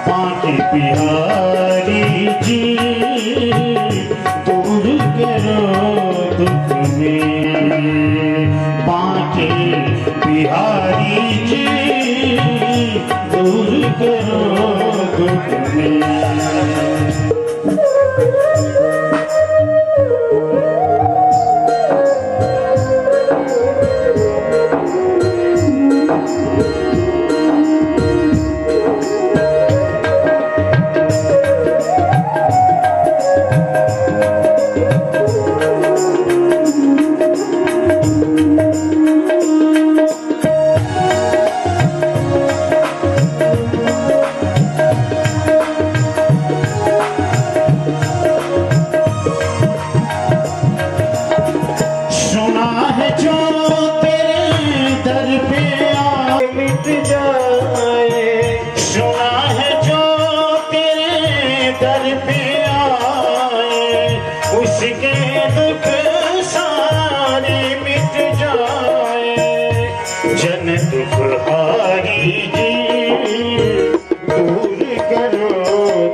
बांके बिहारी जी दूर करो दुख मेरे, बांके बिहारी जी दूर करो दुख मेरे। उसके दुख सारे मिट जाए, जन दुख हारी जी दूर करो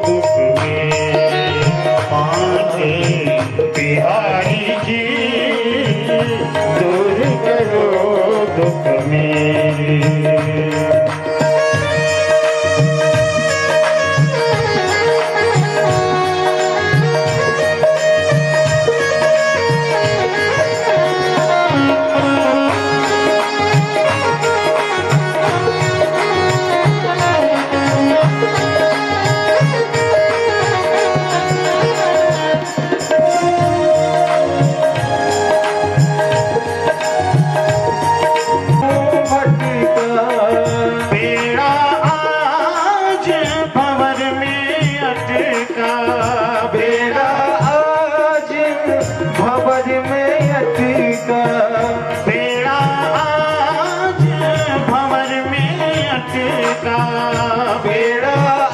दुख मेरे, बांके बिहारी जी दूर करो दुख मेरे। बेड़ा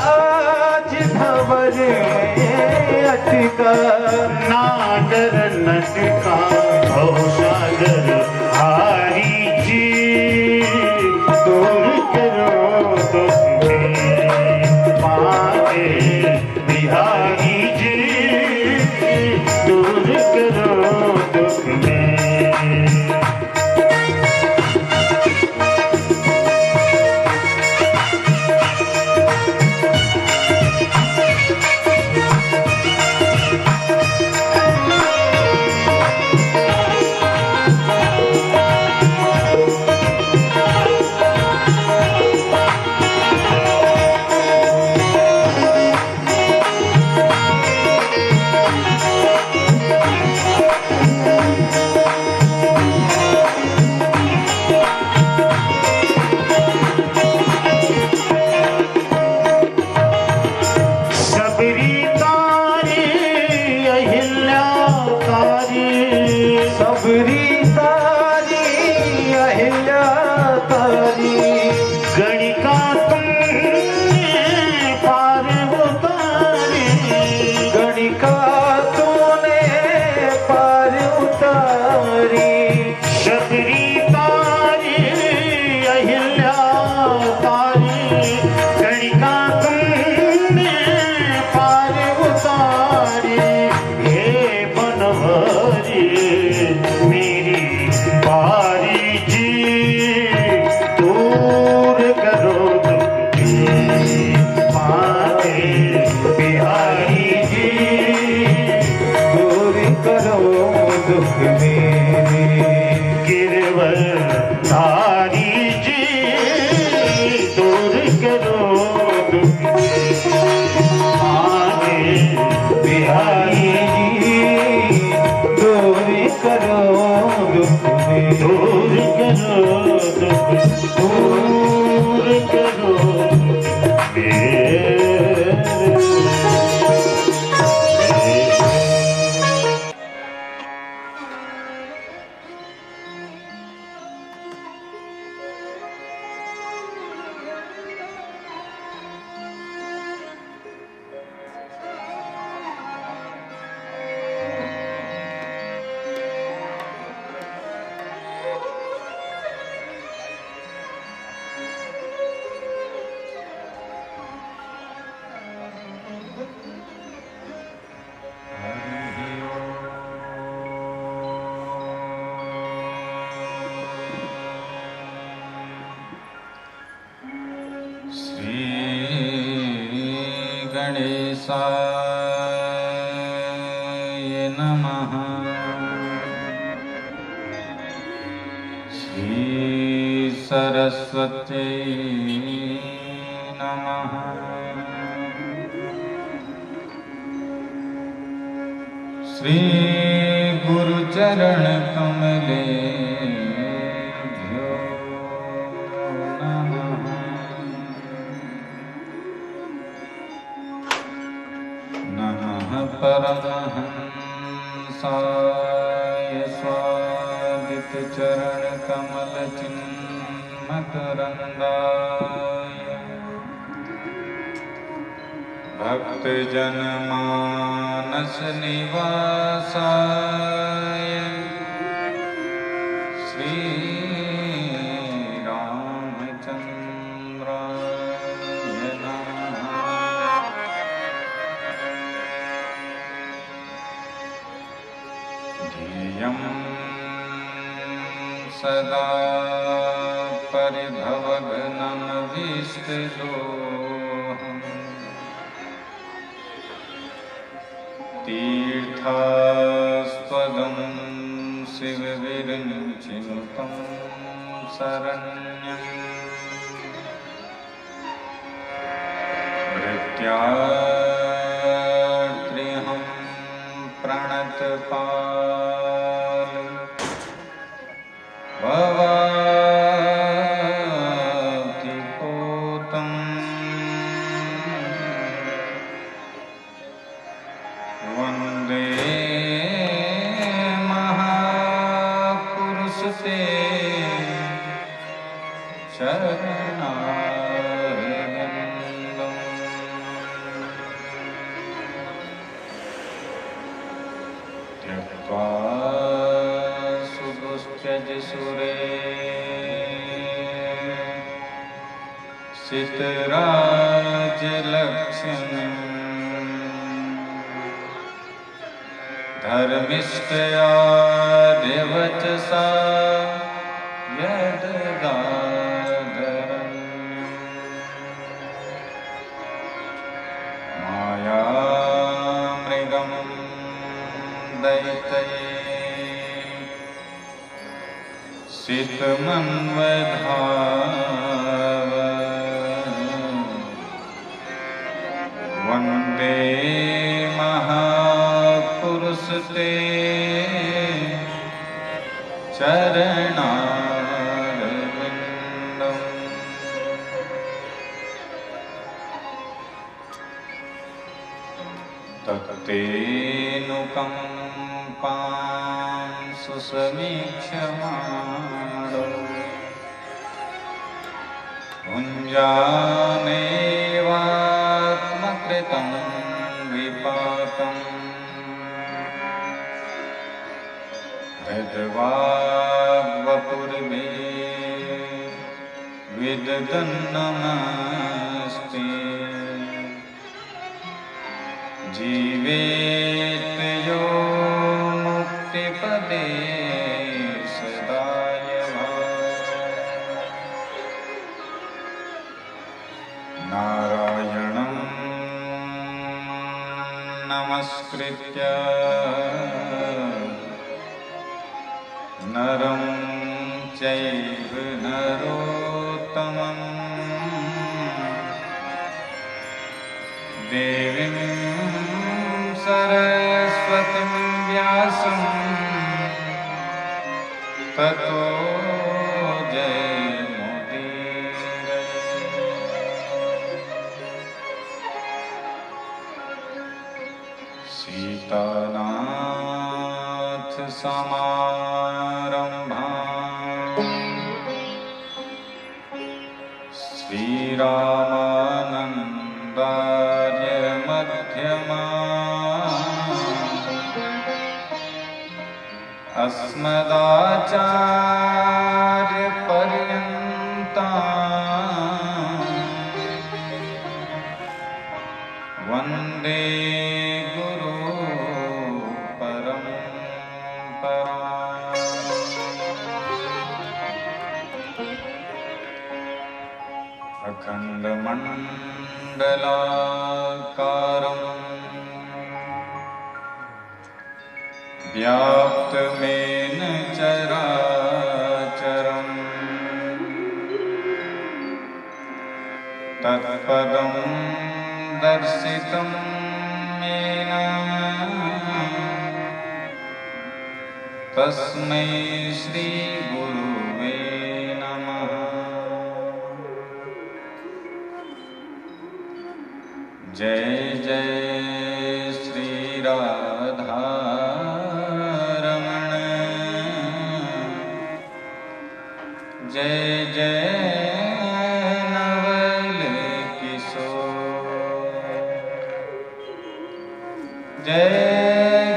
आज भंवर में अटका, नागर नटका भव सागर हारी जी दूर करो दुख मेरे, बांके बिहारी जी दूर करो दुख मेरे। सबरी तारी अहिल्या तारी, गणिका तुमने पार उतारी, गणिका तूने पार उतारी, सबरी तारी अहिल्या तारी, गणिका तुमने पार उतारी, हे बनवारी मेरी बारी जी दूर करो दुख मेरे, बांके बिहारी जी दूर करो दुख मेरे, गिरवर धारी जी दूर करो दुख मेरे, बांके बिहारी जी दूर करो दुख मेरे, दूर करो दुख, दूर करो दुख मेरे। नमः। श्री सरस्वत्यै नमः। श्री गुरुचरण कमलेभ्यो नमः। नमः परमहंसाय स्वादितचरण कमलचिन्मकरन्दाय भक्तजनमानस निवासाय श्री रामचंद्राय नमः। ध्येयं सदा परिभवघ्नमभीष्टदोहम् तीर्थास्पदं शिवविरञ्चिनुतं शरण्यं भृत्यात्रिहं प्रणतपाल भवाब्धिपोतम् वन्दे महापुरुषते शरणारविन्दम्। त्यक्त्वा सुदुष्टज सुरे सितराजलक्ष्मम् धर्मिष्ठया देवचसा यद्गाधरण्यम् मायामृगं दैतये सितमन्वधाव वन्दे महापुरुषते चरणारविन्दम्। तत्तेऽनुकम्पां सुसमीक्ष्यमाणो भुञ्जानेवात्मकृतं विपाकम् हृद्वाग्वपुर्मे विदधन्नमस्ते जीवेत यो मुक्तिपदे सदाय नारायणं नमस्कृत्य नरं चैव नरोत्तमं देवीं सरस्वतीं व्यासं ततो जयमुदीरये। सीतानाथ समारम्भां श्रीरामानन्दार्य मध्यमाम् अस्मदाचार्यपर्यन्ताम् वन्दे गुरु परम्पराम्। अखण्डमण्डलाकारम् व्याप्तमेन चराचरम् तत्पदं दर्शितं येन तस्मै श्री गुरुवे नमः। जय जय श्री राधारमण, जय जय नवल किशोर, जय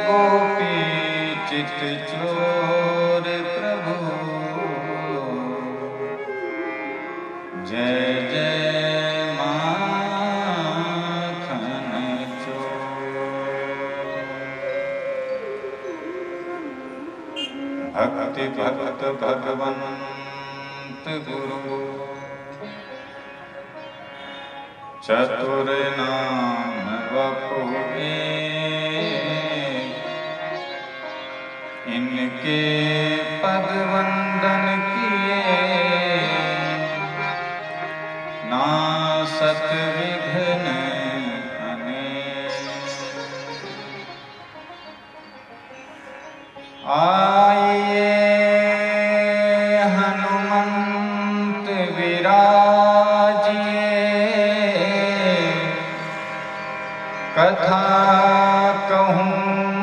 गोपी चित चोर प्रभु, जय जय माखन चोर। भक्ति भक्त भगवंत गुरु चतुर नाम वपु इनके पद वंदन किए नासत विघ्न अनेक। आइए हनुमंत विराजिए कथा कहूँ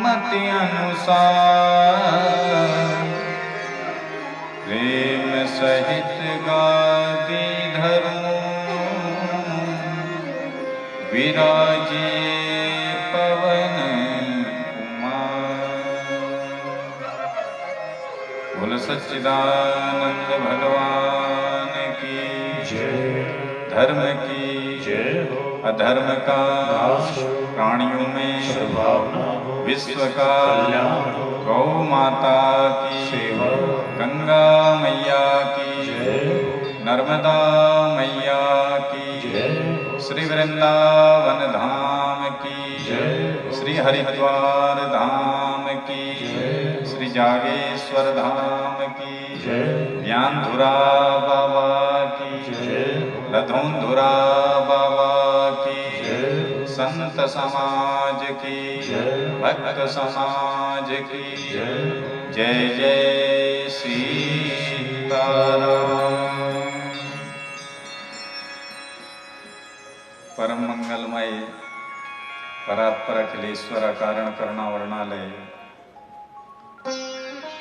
मति अनुसार प्रेम सहित गादी धरूं विराजे पवन कुमार। बोल सच्चिदानंद भगवान की जय, धर्म की जय हो। अधर्म का नाश हो, प्राणियों में सद्भावना हो, विश्व का कल्याण हो। गौ माता की सेवा, गंगा मैया की जय हो, नर्मदा मैया की जय हो, श्री वृंदावन धाम की जय हो, श्री हरिद्वार धाम की जय हो, श्री जागेश्वर धाम की जय हो, ज्ञानधुरा बाबा की जय हो, लधुंधुरा बाबा की जय हो, संत समाज की जय हो, भक्त समाज की जय हो, जय जय सीताराम। परम मंगलमय परात्पर अखिलेश्वर कारण करुणा वर्णालय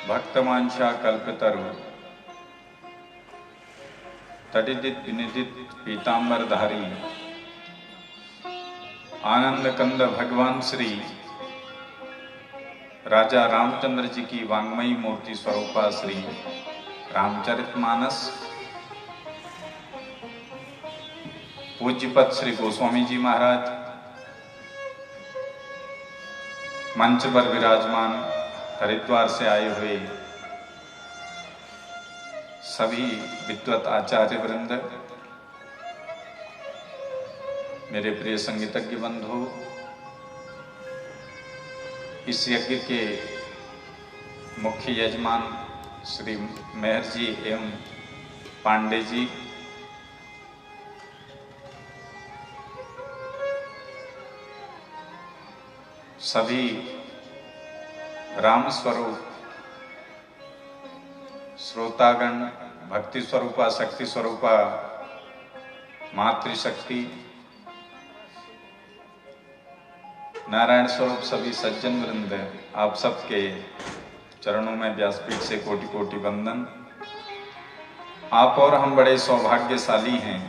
भक्तमांशा कल्पतरु तटिदित विनिदित पीतांबरधारी आनंद कंद भगवान श्री राजा रामचंद्र जी की वांग्मयी मूर्ति स्वरूपा श्री रामचरितमानस पूज्यपद श्री गोस्वामी जी महाराज मंच पर विराजमान हरिद्वार से आए हुए सभी विद्वत आचार्य वृंद, मेरे प्रिय संगीतज्ञ बंधु, इस यज्ञ के मुख्य यजमान श्री मेहर जी एवं पांडे जी, सभी राम स्वरूप श्रोतागण, भक्ति स्वरूपा, शक्ति स्वरूपा, मातृशक्ति, नारायण स्वरूप सभी सज्जन वृंद, आप सबके चरणों में व्यासपीठ से कोटि कोटि वंदन। आप और हम बड़े सौभाग्यशाली हैं।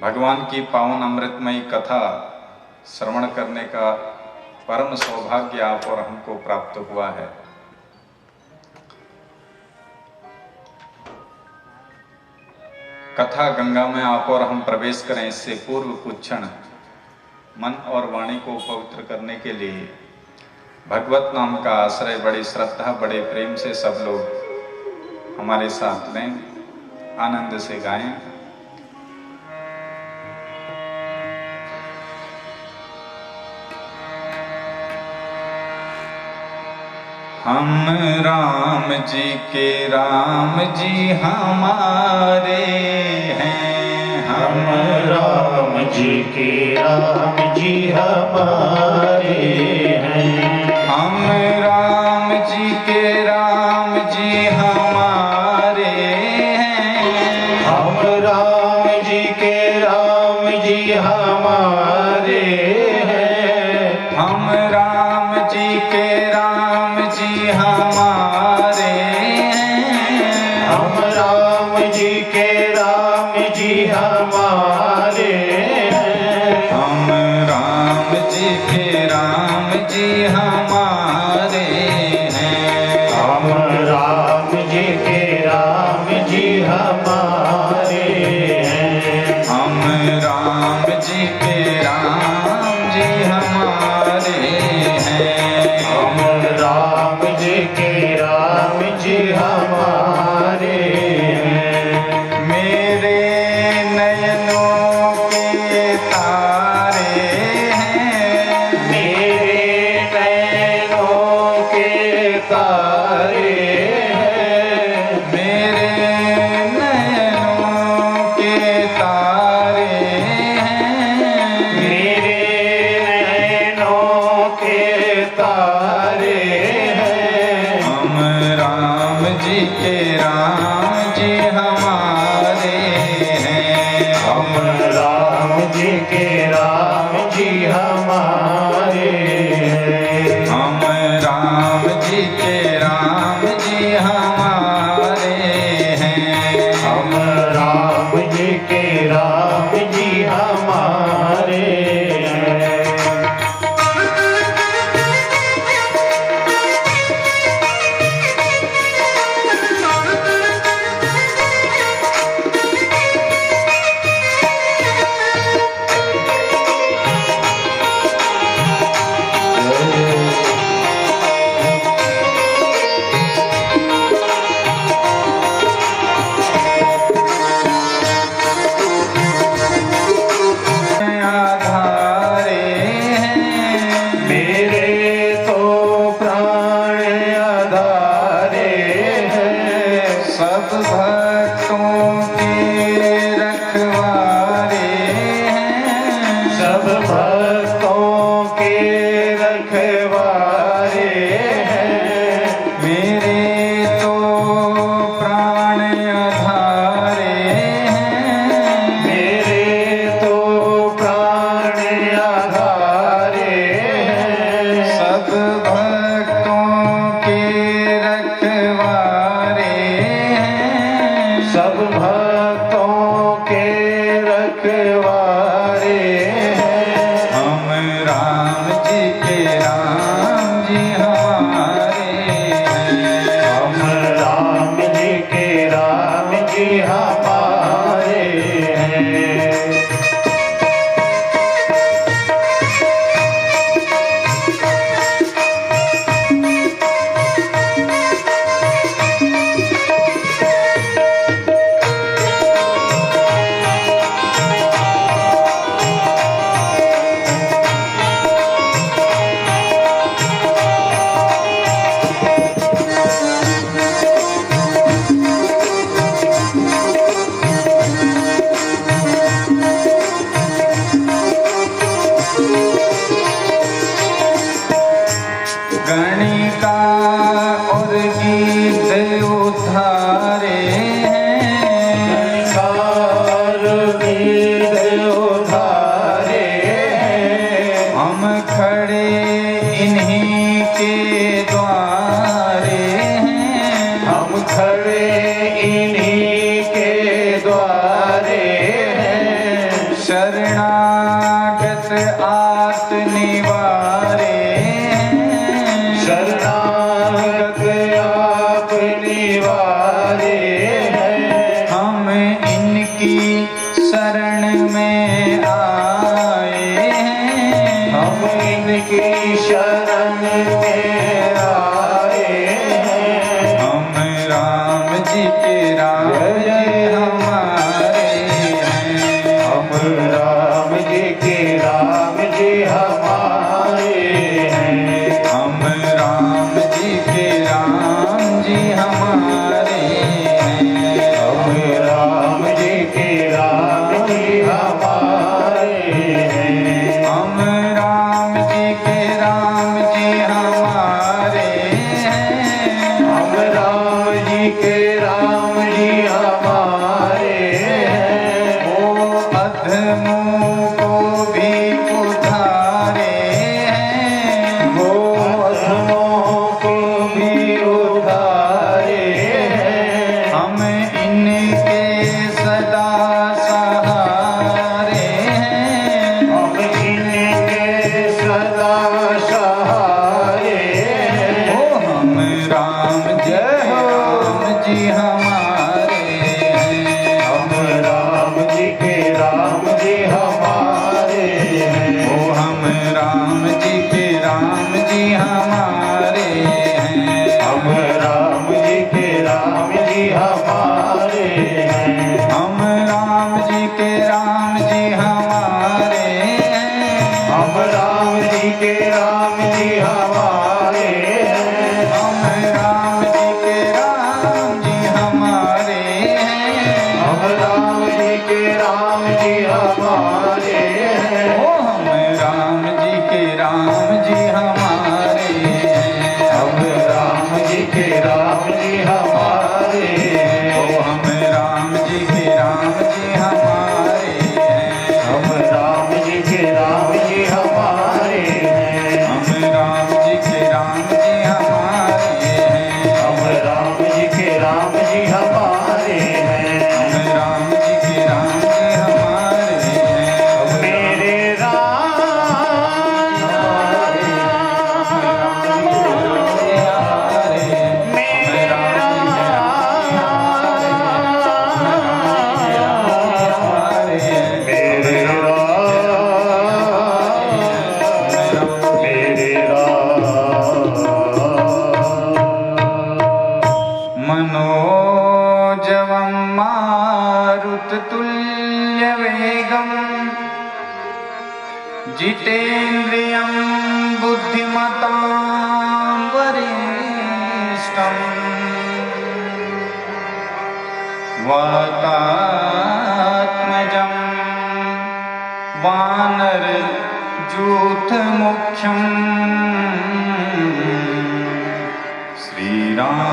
भगवान की पावन अमृतमयी कथा श्रवण करने का परम सौभाग्य आप और हमको प्राप्त हुआ है। कथा गंगा में आप और हम प्रवेश करें इससे पूर्व कुछ क्षण मन और वाणी को पवित्र करने के लिए भगवत नाम का आश्रय बड़ी श्रद्धा, बड़े प्रेम से सब लोग हमारे साथ लें, आनंद से गाएं। हम राम जी के राम जी हमारे हैं। हम राम जी के राम जी हमारे हैं। हम राम जी के राम जी हमारे हैं। हम राम जी के राम जी हमारे हैं। हम राम जी के राम जी हमारे हैं। हम राम जी के राम जी हमारे हैं। हम राम जी के राम जी हमारे हैं। हम राम जी के राम जी हमारे हैं। हम राम जी के राम जी हमारे हैं। हम राम जी के राम जी हमारे हैं। मेरे नयनों के तारे हैं। मेरे नैनों के तारे हैं। मेरे नयनों के तारे हैं। मेरे नैनों के तारे हैं। हम राम जी के राम जी हमारे हैं। हम राम जी के राम जी हमारे हैं। हम राम जी के राम जी हमारे हैं। हम राम जी के राम जी हमारे हैं। आधारे हैं। मेरे तो प्राण आधारे हैं। सब भक्तों के रखवारे हैं। सब भक्तों के रखवारे हैं। मेरे तो प्राण आधारे हैं। मेरे तो प्राण आधारे हैं। सब भक्तों के रखवारे हैं। सब भक्तों के रखवारे हैं। हम राम जी के राम जी हमारे हैं। हम राम जी के राम जी हमारे हैं। गणिका और गीत उद्धारे हैं। सार वेद उधारे हैं। हम खड़े इन्हीं के द्वारे हैं। हम खड़े इन्हीं के द्वारे हैं। शरणागत आत्मनिवारे हैं। शरणागत आप निवारे हैं। हम इनकी शरण में आए हैं। हम इनकी शरण में आए हैं। हम राम जी के राम जी हमारे हैं। हम राम जी के राम जी हमारे हैं। हम राम जी के सदा सहाय। ओ हम राम जी हमारे हैं। हम राम जी के राम जी हमारे हैं। ओ हम राम जी के राम जी हमारे हैं। हम राम जी के राम जी हमारे हैं। हम राम जी के राम जी हमारे हैं। हम राम जी के राम जी हमारे हैं। हम राम जी के राम जी हमारे हैं। हम राम जी के राम जी हमारे हैं। ओ हम राम जी के राम जी हमारे हैं। हम राम जी के राम जी हमारे हैं। ओ हम राम जी के राम जी हमारे हैं। हम राम जी के राम जी हमारे हैं। हम राम जी के राम जी हमारे हैं। हम राम जी के राम जी हमारे हैं। हम राम जी के राम जी हमारे हैं। मेरे राम मेरे मनोजवं मारुततुल्यवेगं जितेन्द्रियं बुद्धिमतां वरिष्ठं वातात्मजं वानरयूथमुख्यम् श्रीरामदूतं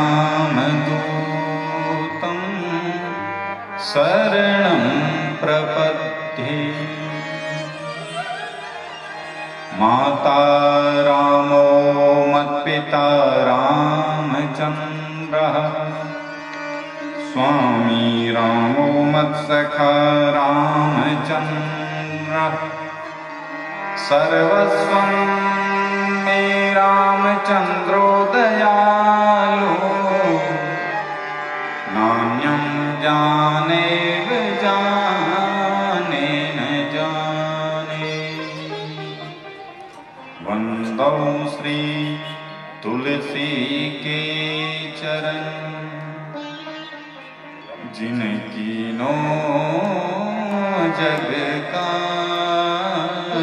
शरणं प्रपद्ये। माता रामो मत्पिता रामचन्द्रः स्वामी रामो मत्सखा रामचन्द्रः सर्वस्वं मे रामचन्द्रो दयालु नान्यं जानेव जाने न जाने। वन्दौ श्री तुलसी के चरण जिनकी नो जग काज।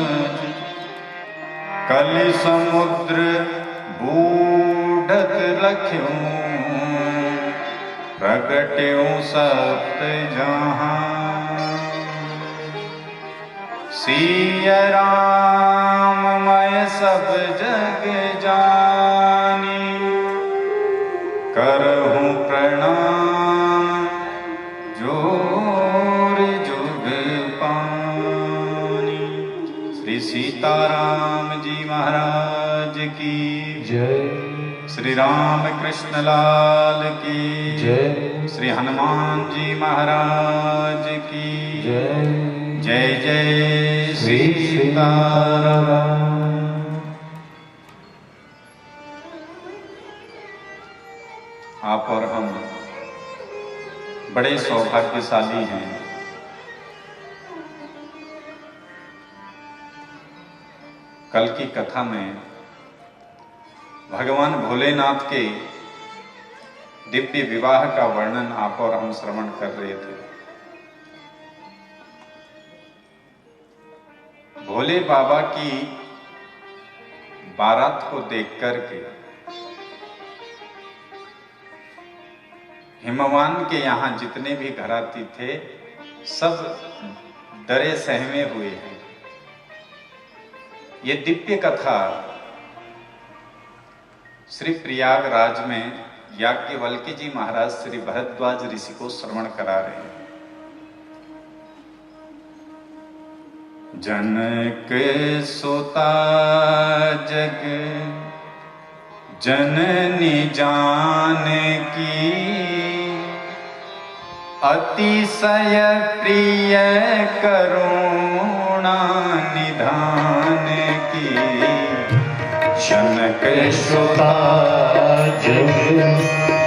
कलि समुद्र बूढ़त लख्यों प्रगट्यों सप्त जहां। सिय राम मैं सब जग जानी करहूं प्रणाम जोर जुग पानी। श्री सीताराम जी महाराज की जय। श्री राम कृष्ण लाल की जय। श्री हनुमान जी महाराज की जय। जय जय श्री सीताराम। आप और हम बड़े सौभाग्यशाली हैं। कल की कथा में भगवान भोलेनाथ के दिव्य विवाह का वर्णन आप और हम श्रवण कर रहे थे। भोले बाबा की बारात को देख करके हिमवान के यहाँ जितने भी घराती थे सब डरे सहमे हुए हैं। ये दिव्य कथा श्री प्रयागराज में याज्ञवल्क्य जी महाराज श्री भरद्वाज ऋषि को श्रवण करा रहे हैं। जनक सुता जग जननी जान की अतिशय प्रिय करुणा निधान की। जनक सुता जग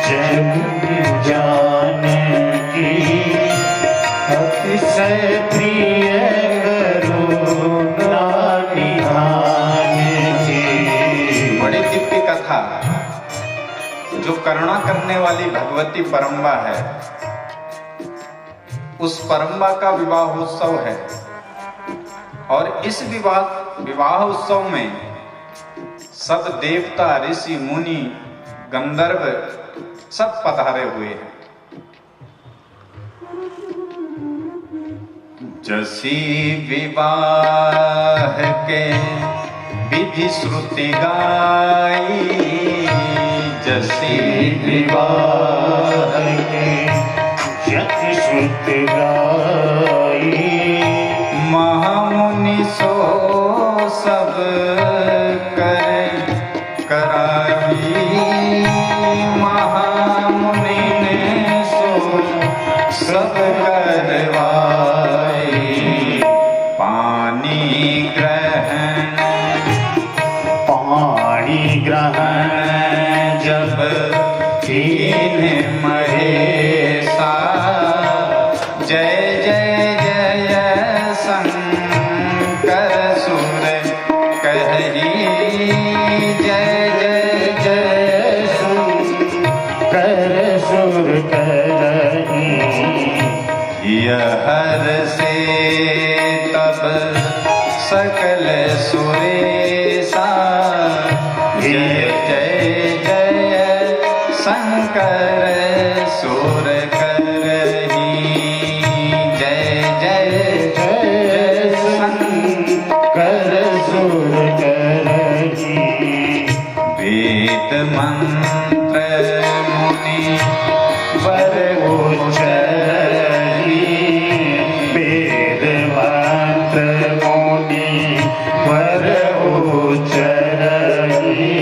जग जानकी अतिशय प्रिय करुणा निधान की। बड़ी दिव्य कथा, जो करुणा करने वाली भगवती परम्बा है, उस परम्बा का विवाह उत्सव है। और इस विवाह उत्सव में सब देवता, ऋषि, मुनि, गंधर्व सब पधारे हुए हैं। जसी विवाह के विधि श्रुति गाई, जसी विवाह के यति श्रुति गाई, महामुनि सो सब कराई, महामुनि ने सो सब करवाई। पानी ग्रहण जब कीन महेशा, जय जय जय शंकर सुर कही, जय जय जय शंकर सुर कही। यह हर से तब सकल सुरेशा, जय जय जय शंकर सुर करही, जय जय जय शंकर सुर करही। वेद मंत्र मुनि वर उच्चरी, वेद मंत्र मुनि वर उच्चरी।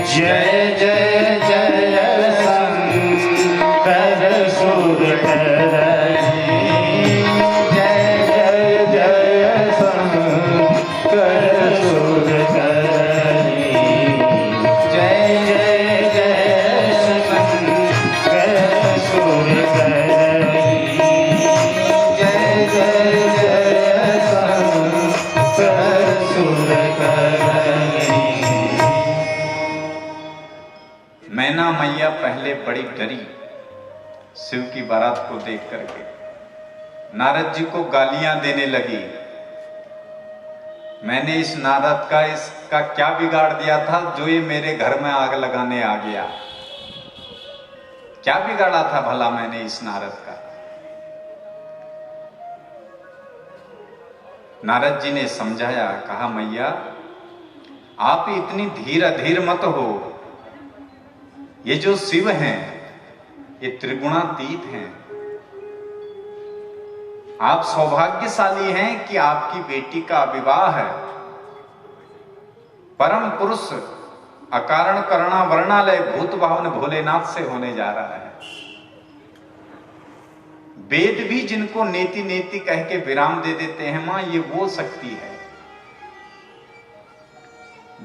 जय जय जय शंकर सुर करही, जय जय जय शंकर सुर करही। जय जय जय शंकर सुर करही, जय जय जय शंकर सुर करही। मैना मैया पहले बड़ी डरी शिव की बारात को देख करके, नारद जी को गालियां देने लगी। मैंने इस नारद का इसका क्या बिगाड़ दिया था जो ये मेरे घर में आग लगाने आ गया? क्या बिगाड़ा था भला मैंने इस नारद का? नारद जी ने समझाया, कहा मैया आप इतनी धीर अधीर मत हो। ये जो शिव हैं ये त्रिगुणातीत हैं। आप सौभाग्यशाली हैं कि आपकी बेटी का विवाह है परम पुरुष अकारण करुणा वर्णालय भूत भावन भोलेनाथ से होने जा रहा है। वेद भी जिनको नेति नेति कह के विराम दे देते हैं मां, ये वो शक्ति है।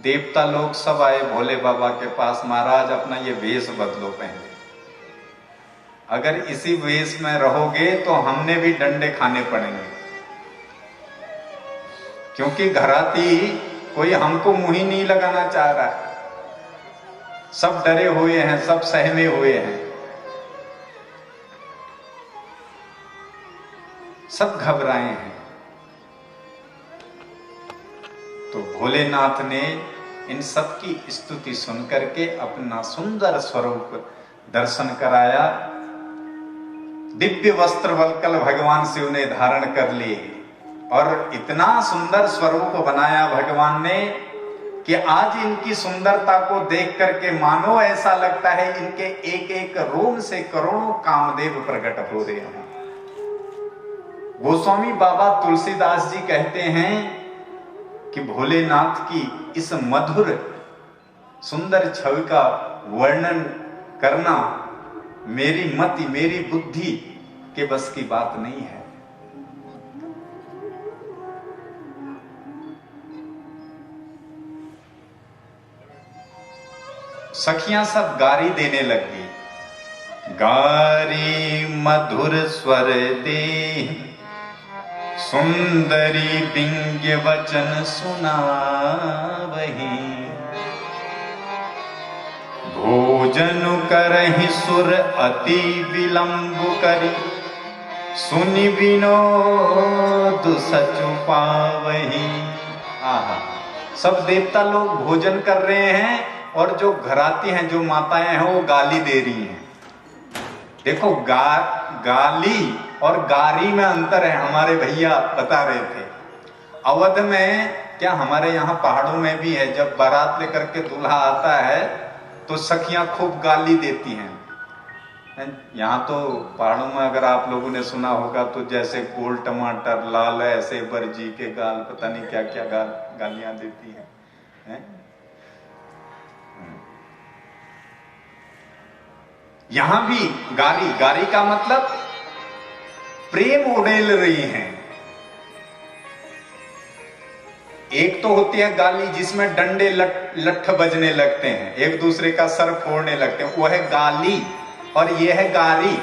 देवता लोग सब आए भोले बाबा के पास, महाराज अपना ये वेश बदलो पहले, अगर इसी वेश में रहोगे तो हमने भी डंडे खाने पड़ेंगे, क्योंकि घराती कोई हमको मुंह ही नहीं लगाना चाह रहा है। सब डरे हुए हैं, सब सहमे हुए हैं, सब घबराए हैं। तो भोलेनाथ ने इन सब की स्तुति सुनकर के अपना सुंदर स्वरूप दर्शन कराया। दिव्य वस्त्र वल्कल भगवान शिव ने धारण कर लिए और इतना सुंदर स्वरूप बनाया भगवान ने कि आज इनकी सुंदरता को देख करके मानो ऐसा लगता है इनके एक एक रोम से करोड़ों कामदेव प्रकट हो रहे हैं। गोस्वामी बाबा तुलसीदास जी कहते हैं कि भोलेनाथ की इस मधुर सुंदर छवि का वर्णन करना मेरी मति मेरी बुद्धि के बस की बात नहीं है। सखियां सब गारी देने लगी। गारी मधुर स्वर दे, सुंदरी बिंग्य वचन सुनावही। भोजन करहि सुर अति विलंब करी, सुनि विनोद सचु पावही। आहा, सब देवता लोग भोजन कर रहे हैं और जो घराती हैं, जो माताएं हैं, वो गाली दे रही हैं। देखो गाली और गारी में अंतर है, हमारे भैया बता रहे थे। अवध में, क्या हमारे यहाँ पहाड़ों में भी है, जब बारात लेकर के दूल्हा आता है तो सखियां खूब गाली देती हैं। यहाँ तो पहाड़ों में अगर आप लोगों ने सुना होगा तो जैसे गोल टमाटर, लाल ऐसे बरजी के गाल, पता नहीं क्या क्या गालियां देती हैं। यहां भी गारी का मतलब प्रेम उड़ेल रही हैं। एक तो होती है गाली जिसमें डंडे लठ बजने लगते हैं, एक दूसरे का सर फोड़ने लगते हैं, वो है गाली। और ये है गारी,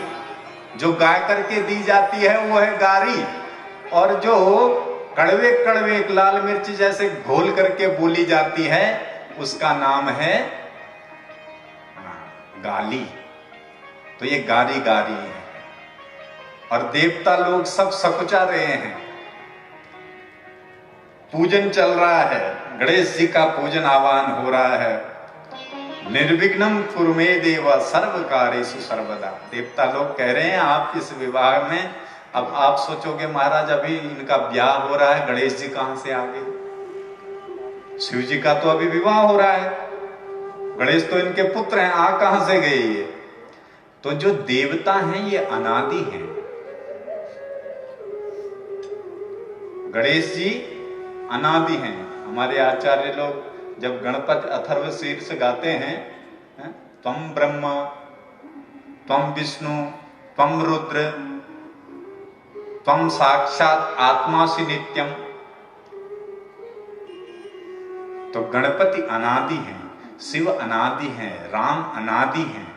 जो गा करके दी जाती है वो है गारी। और जो कड़वे कड़वे लाल मिर्च जैसे घोल करके बोली जाती है उसका नाम है गाली। तो ये गारी है। और देवता लोग सब सकुचा रहे हैं, पूजन चल रहा है, गणेश जी का पूजन आह्वान हो रहा है। निर्विघ्नं कुरु मे देव सर्व कार्येषु सर्वदा। देवता लोग कह रहे हैं आप इस विवाह में, अब आप सोचोगे महाराज अभी इनका ब्याह हो रहा है, गणेश जी कहां से आ गए? शिव जी का तो अभी विवाह हो रहा है, गणेश तो इनके पुत्र हैं, आ कहां से गए ये? तो जो देवता हैं ये अनादि हैं। गणेश जी अनादि हैं। हमारे आचार्य लोग जब गणपति अथर्व शीर्ष गाते हैं, त्वं ब्रह्मा त्वं विष्णु त्वं रुद्र त्वं साक्षात आत्मासि नित्यम, तो गणपति अनादि हैं, शिव अनादि हैं, राम अनादि हैं।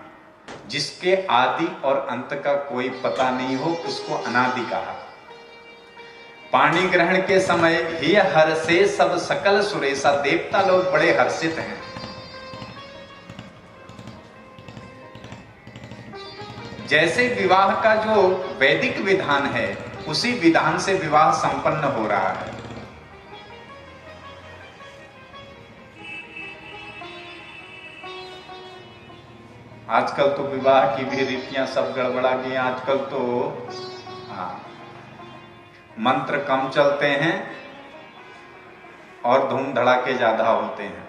जिसके आदि और अंत का कोई पता नहीं हो उसको अनादि कहा। पाणी ग्रहण के समय ही हर्षे सब सकल सुरेशा, देवता लोग बड़े हर्षित हैं। जैसे विवाह का जो वैदिक विधान है उसी विधान से विवाह संपन्न हो रहा है। आजकल तो विवाह की भी रीतियां सब गड़बड़ा गई। आजकल तो मंत्र कम चलते हैं और धूम धड़ाके ज्यादा होते हैं।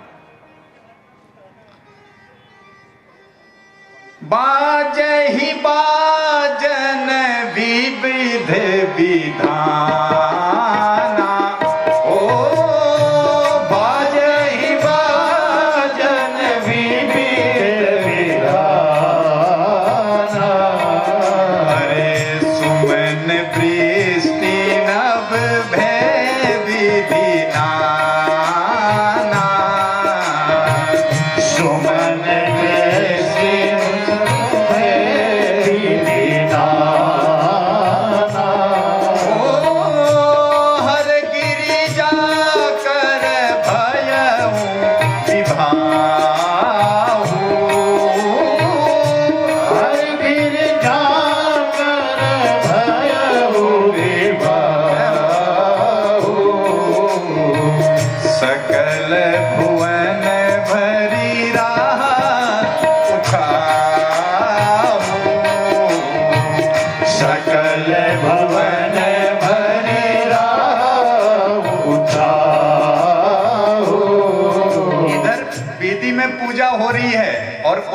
बाजहि बाजन विविध विधाना, ओ बाजहि बाजन विविध विधाना। अरे सुमन वृष्टि नभ भय विधि नाना, सुमन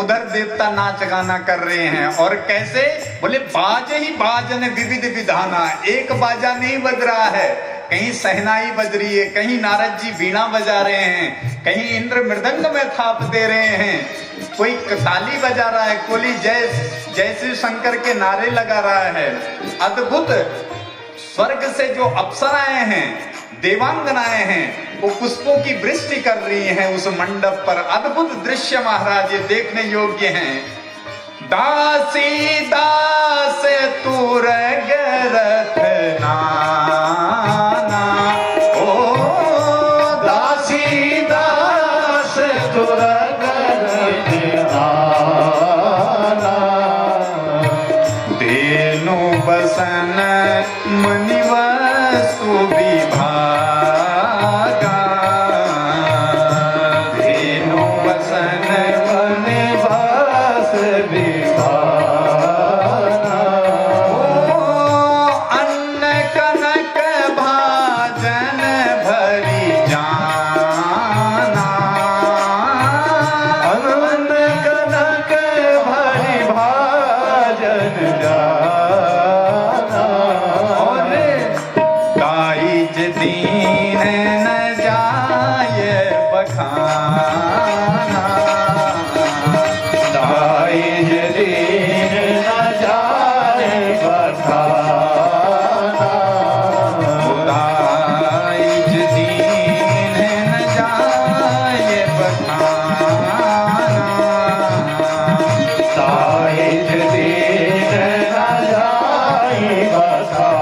उधर देवता नाच गाना कर रहे हैं। और कैसे? बोले बाजे ही बाजन विविध विधाना। एक बाजा नहीं बज रहा है, कहीं सहनाई बज रही है, कहीं नारद जी वीणा बजा रहे हैं, कहीं इंद्र मृदंग में थाप दे रहे हैं, कोई ताली बजा रहा है, कोई जय श्री शंकर के नारे लगा रहा है। अद्भुत स्वर्ग से जो अप्सराएं हैं देवांगनाएं हैं, वो पुष्पों की वृष्टि कर रही हैं उस मंडप पर। अद्भुत दृश्य महाराज ये देखने योग्य हैं। दासी दास तुरग रथ नाना, ओ दासी दास तुरग रथ नाना, देनु बसन मनि वस्तु विभागा, धेनु बसन मनि वस्तु विभागा, अन्न कनक भाजन भरी जाना, अनंत कनक भरि भाजन जाना, और दाइज दीन न जाय बखाना, दाइज दीन न जाय बखाना, दाइज दीन न जाय बखाना, दाइज दीन न जाय बखाना।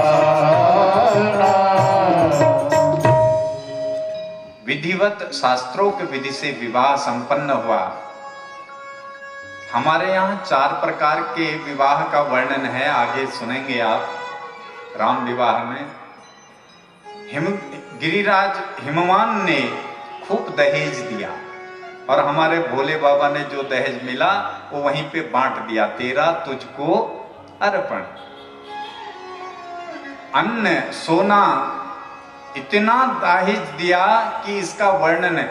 विधिवत शास्त्रोक्त विधि से विवाह संपन्न हुआ। हमारे यहाँ 4 प्रकार के विवाह का वर्णन है, आगे सुनेंगे आप। राम विवाह में गिरिराज हिमवान ने खूब दहेज दिया और हमारे भोले बाबा ने जो दहेज मिला वो वहीं पे बांट दिया, तेरा तुझको अर्पण। अन्न सोना इतना दहेज दिया कि इसका वर्णन है।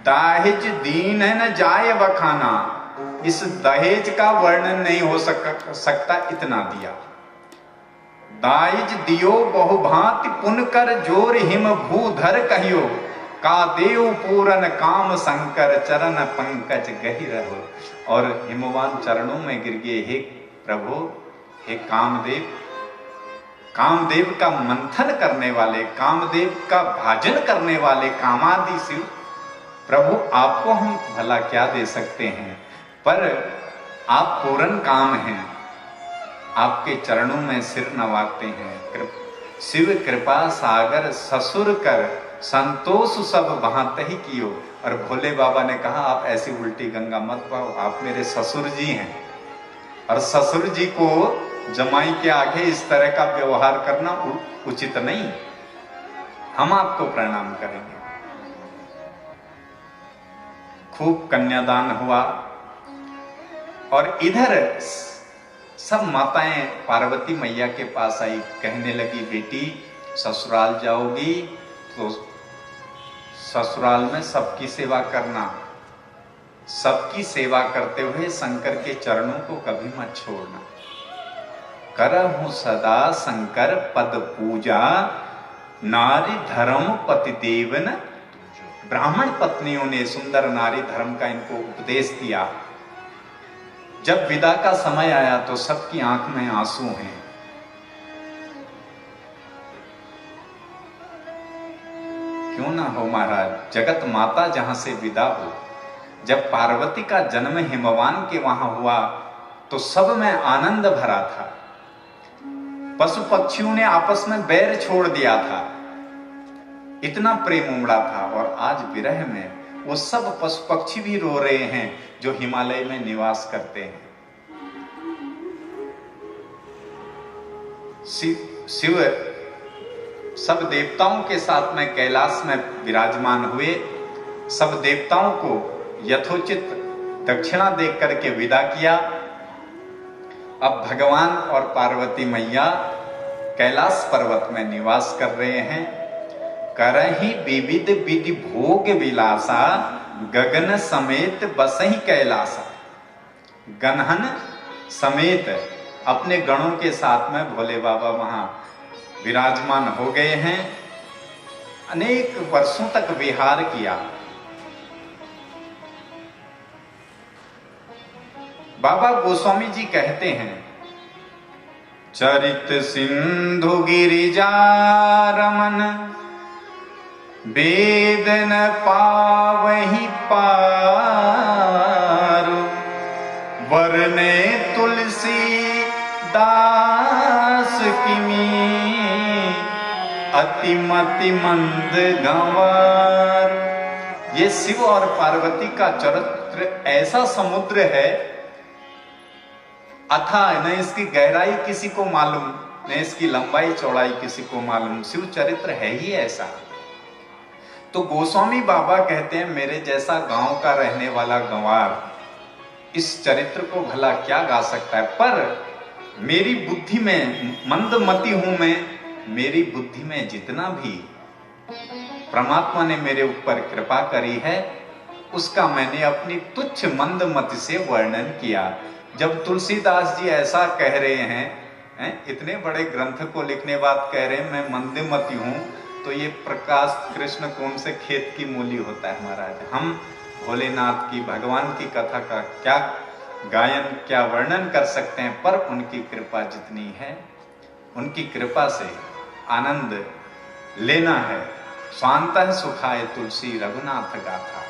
दहेज दीन न जाए बखाना, इस दहेज का वर्णन नहीं हो सकता, इतना दिया। दाइज दियो बहुभांति पुन कर जोर हिम भूधर कहियो, का देव पूरन काम शंकर चरण पंकज गहि रहो। और हिमवान चरणों में गिर गए, हे प्रभु, हे कामदेव, कामदेव का मंथन करने वाले, कामदेव का भाजन करने वाले कामादि शिव प्रभु, आपको हम भला क्या दे सकते हैं, पर आप पूर्ण काम हैं, आपके चरणों में सिर नवाते हैं। शिव कृपा सागर ससुर कर संतोष सब भांत ही कियो। और भोले बाबा ने कहा आप ऐसी उल्टी गंगा मत पाओ, आप मेरे ससुर जी हैं और ससुर जी को जमाई के आगे इस तरह का व्यवहार करना उचित नहीं, हम आपको प्रणाम करेंगे। खूब कन्यादान हुआ और इधर सब माताएं पार्वती मैया के पास आई, कहने लगी बेटी ससुराल जाओगी तो ससुराल में सबकी सेवा करना, सबकी सेवा करते हुए शंकर के चरणों को कभी मत छोड़ना। करहूं सदा शंकर पद पूजा, नारी धर्म पति देवन। ब्राह्मण पत्नियों ने सुंदर नारी धर्म का इनको उपदेश दिया। जब विदा का समय आया तो सबकी आंख में आंसू हैं। क्यों ना हो महाराज, जगत माता जहां से विदा हो। जब पार्वती का जन्म हिमवान के वहां हुआ तो सब में आनंद भरा था। पशु पक्षियों ने आपस में बैर छोड़ दिया था, इतना प्रेम उमड़ा था। और आज विरह में वो सब पशु पक्षी भी रो रहे हैं जो हिमालय में निवास करते हैं। शिव सब देवताओं के साथ में कैलाश में विराजमान हुए। सब देवताओं को यथोचित दक्षिणा देख करके विदा किया। अब भगवान और पार्वती मैया कैलाश पर्वत में निवास कर रहे हैं। करही विविध विधि भोग विलासा, गगन समेत बसही कैलासा। गणहन समेत अपने गणों के साथ में भोले बाबा वहां विराजमान हो गए हैं। अनेक वर्षों तक विहार किया। बाबा गोस्वामी जी कहते हैं, चरित सिंधु गिरिजा रमन वेद न पावहि पार, वरने तुलसी दास किमी, अतिमति मंद गंवार। ये शिव और पार्वती का चरित्र ऐसा समुद्र है, अथाह, न इसकी गहराई किसी को मालूम, न इसकी लंबाई चौड़ाई किसी को मालूम। शिव चरित्र है ही ऐसा। तो गोस्वामी बाबा कहते हैं, मेरे जैसा गांव का रहने वाला गंवार इस चरित्र को भला क्या गा सकता है। पर मेरी बुद्धि में मंदमती हूं मैं, मेरी बुद्धि में जितना भी परमात्मा ने मेरे ऊपर कृपा करी है, उसका मैंने अपनी तुच्छ मंदमति से वर्णन किया। जब तुलसीदास जी ऐसा कह रहे हैं, इतने बड़े ग्रंथ को लिखने बाद कह रहे हैं मैं मंदमती हूं, तो ये प्रकाश कृष्ण कौन से खेत की मूली होता है महाराज। हम भोलेनाथ की, भगवान की कथा का क्या गायन, क्या वर्णन कर सकते हैं, पर उनकी कृपा जितनी है, उनकी कृपा से आनंद लेना है। स्वांतः सुखाय तुलसी रघुनाथ गाथा,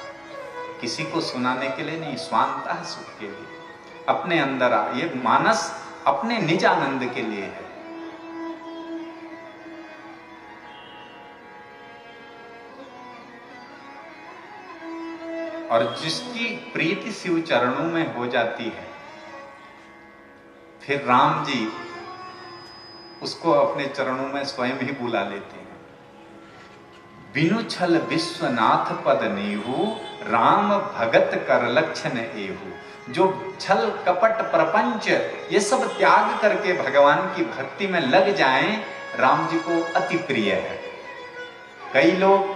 किसी को सुनाने के लिए नहीं, स्वांतः सुख के लिए, अपने अंदर ये मानस अपने निज आनंद के लिए है। और जिसकी प्रीति शिव चरणों में हो जाती है, फिर राम जी उसको अपने चरणों में स्वयं ही बुला लेते हैं। बिनु छल विश्वनाथ पद नीहू, राम भगत कर लक्षण एहू। जो छल कपट प्रपंच ये सब त्याग करके भगवान की भक्ति में लग जाएं, राम जी को अति प्रिय है। कई लोग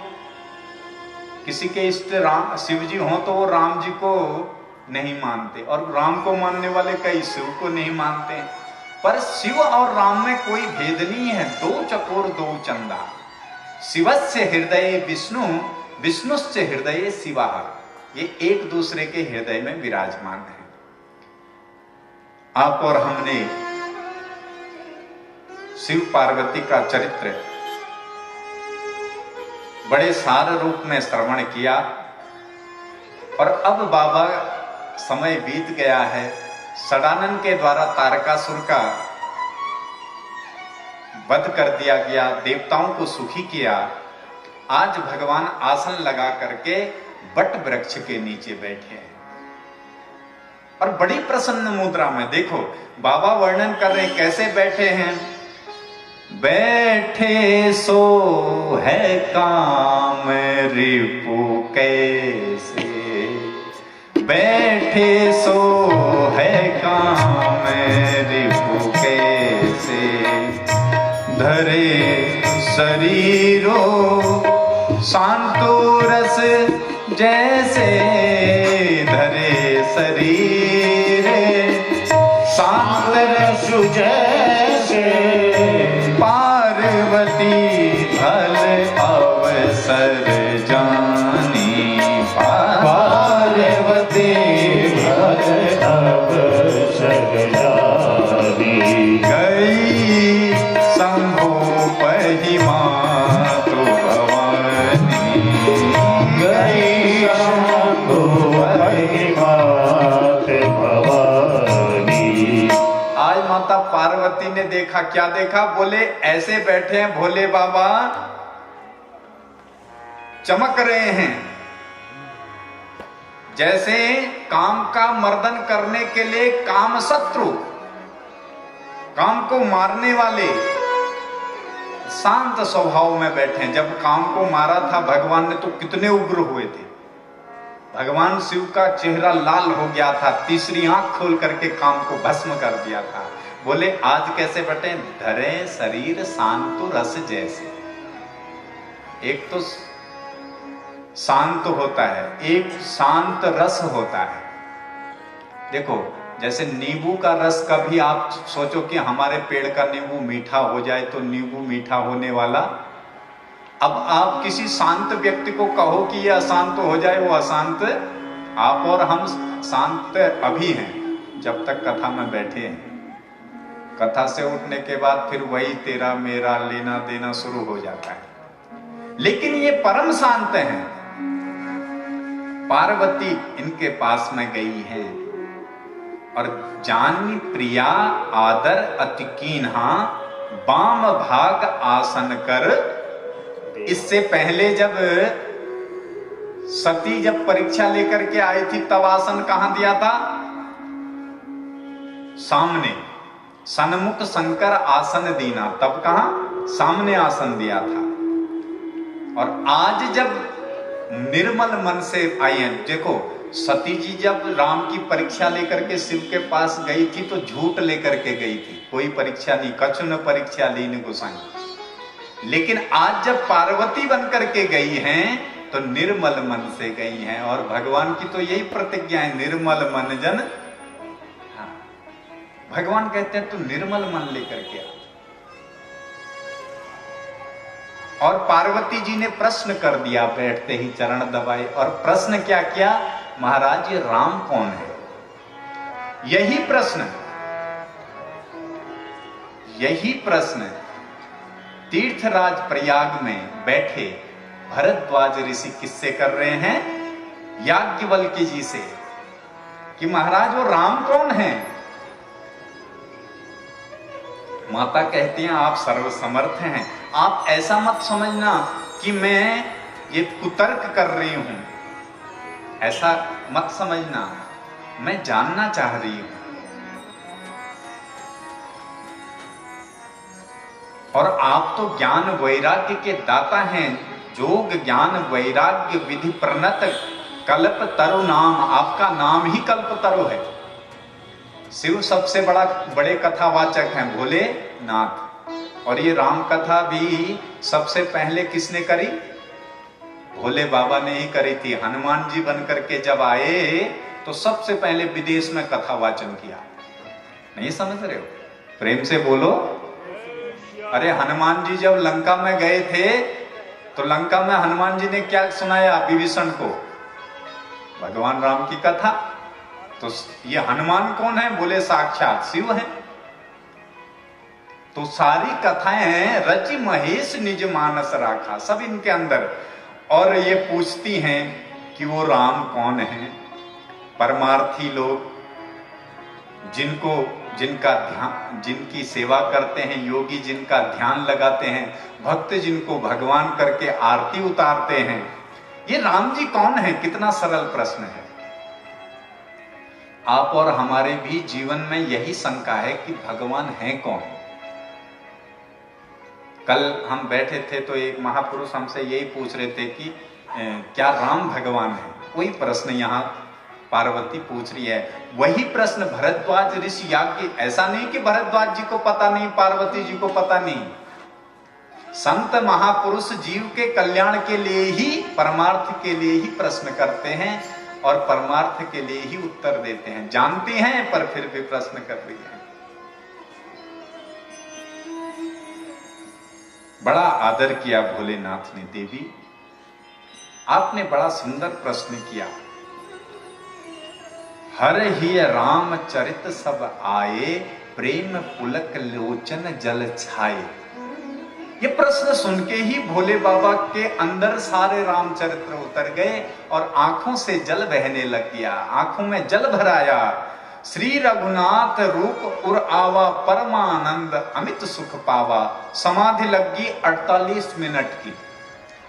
किसी के इष्ट राम शिव जी हों तो वो राम जी को नहीं मानते, और राम को मानने वाले कई शिव को नहीं मानते। पर शिव और राम में कोई भेद नहीं है, दो चकोर दो चंदा। शिवस्य हृदय विष्णु, विष्णुस्य हृदय शिवः, ये एक दूसरे के हृदय में विराजमान है। आप और हमने शिव पार्वती का चरित्र बड़े सार रूप में श्रवण किया, और अब बाबा समय बीत गया है। षडानन के द्वारा तारकासुर का वध कर दिया गया, देवताओं को सुखी किया। आज भगवान आसन लगा करके वट वृक्ष के नीचे बैठे हैं, और बड़ी प्रसन्न मुद्रा में, देखो बाबा वर्णन कर रहे कैसे बैठे हैं। बैठे सो है काम रिपु कैसे, बैठे सो है काम रिपु कैसे, धरे शरीरो शांतो रस जैसे, धरे शरीर शांत रस जैसे, पार्वती भल अवसर जानी, पार्वती भल अवसर जानी, गई शंभु महिमा तो भवानी, गई शंभु महिमा तो भवानी। आज माता पार्वती ने देखा, क्या देखा, बोले ऐसे बैठे हैं भोले बाबा, चमक रहे हैं जैसे काम का मर्दन करने के लिए काम शत्रु, काम को मारने वाले शांत स्वभाव में बैठे हैं। जब काम को मारा था भगवान ने तो कितने उग्र हुए थे, भगवान शिव का चेहरा लाल हो गया था, तीसरी आंख खोल करके काम को भस्म कर दिया था। बोले आज कैसे बैठे, धरे शरीर शांत रस जैसे। एक तो शांत होता है, एक शांत रस होता है। देखो जैसे नींबू का रस, कभी आप सोचो कि हमारे पेड़ का नींबू मीठा हो जाए तो नींबू मीठा होने वाला। अब आप किसी शांत व्यक्ति को कहो कि ये अशांत हो जाए, वो अशांत। आप और हम शांत अभी हैं जब तक कथा में बैठे हैं। कथा से उठने के बाद फिर वही तेरा मेरा लेना देना शुरू हो जाता है। लेकिन ये परम शांत हैं। पार्वती इनके पास में गई है और जानवी प्रिया आदर अति कीन्हा बाम भाग आसन कर। इससे पहले जब सती जब परीक्षा लेकर के आई थी तब आसन कहां दिया था? सामने। सन्मुख शंकर आसन दीना, तब कहां? सामने आसन दिया था। और आज जब निर्मल मन से आई हैं, देखो सती जी जब राम की परीक्षा लेकर के शिव के पास गई थी तो झूठ लेकर के गई थी, कोई परीक्षा नहीं, कछु न परीक्षा लीन गोसाई। लेकिन आज जब पार्वती बनकर के गई हैं तो निर्मल मन से गई हैं। और भगवान की तो यही प्रतिज्ञा है, निर्मल मन जन। हाँ, भगवान कहते हैं तू निर्मल मन लेकर के आ। और पार्वती जी ने प्रश्न कर दिया, बैठते ही चरण दबाए। और प्रश्न क्या किया? महाराज ये राम कौन है? यही प्रश्न तीर्थराज प्रयाग में बैठे भरद्वाज ऋषि किससे कर रहे हैं? याज्ञवल्क्य जी से, कि महाराज वो राम कौन है? माता कहती हैं आप सर्वसमर्थ हैं, आप ऐसा मत समझना कि मैं ये कुतर्क कर रही हूं, ऐसा मत समझना, मैं जानना चाह रही हूं। और आप तो ज्ञान वैराग्य के दाता हैं, जोग ज्ञान वैराग्य विधि प्रणत कल्प तरु नाम, आपका नाम ही कल्प तरु है। शिव सबसे बड़े कथावाचक हैं, भोलेनाथ। और ये राम कथा भी सबसे पहले किसने करी? भोले बाबा ने ही करी थी। हनुमान जी बनकर के जब आए तो सबसे पहले विदेश में कथा वाचन किया। नहीं समझ रहे हो? प्रेम से बोलो। अरे हनुमान जी जब लंका में गए थे तो लंका में हनुमान जी ने क्या सुनाया विभीषण को? भगवान राम की कथा। तो ये हनुमान कौन है? बोले साक्षात शिव है। तो सारी कथाएं रचि महेश निज मानस राखा, सब इनके अंदर। और ये पूछती हैं कि वो राम कौन है? परमार्थी लोग जिनका ध्यान, जिनकी सेवा करते हैं, योगी जिनका ध्यान लगाते हैं, भक्त जिनको भगवान करके आरती उतारते हैं, ये राम जी कौन है? कितना सरल प्रश्न है। आप और हमारे भी जीवन में यही शंका है कि भगवान है कौन? कल हम बैठे थे तो एक महापुरुष हमसे यही पूछ रहे थे कि क्या राम भगवान है? वही प्रश्न यहाँ पार्वती पूछ रही है। वही प्रश्न भरद्वाज ऋषि याज्ञ, ऐसा नहीं कि भरद्वाज जी को पता नहीं, पार्वती जी को पता नहीं। संत महापुरुष जीव के कल्याण के लिए ही, परमार्थ के लिए ही प्रश्न करते हैं और परमार्थ के लिए ही उत्तर देते हैं। जानते हैं पर फिर भी प्रश्न कर रही है। बड़ा आदर किया भोलेनाथ ने। देवी आपने बड़ा सुंदर प्रश्न किया। हर ही राम चरित सब आए, प्रेम पुलक लोचन जल छाए। ये प्रश्न सुन के ही भोले बाबा के अंदर सारे रामचरित्र उतर गए और आंखों से जल बहने लग गया, आंखों में जल भराया। श्री रघुनाथ रूप उर आवा, परमानंद अमित सुख पावा। समाधि लगी 48 मिनट की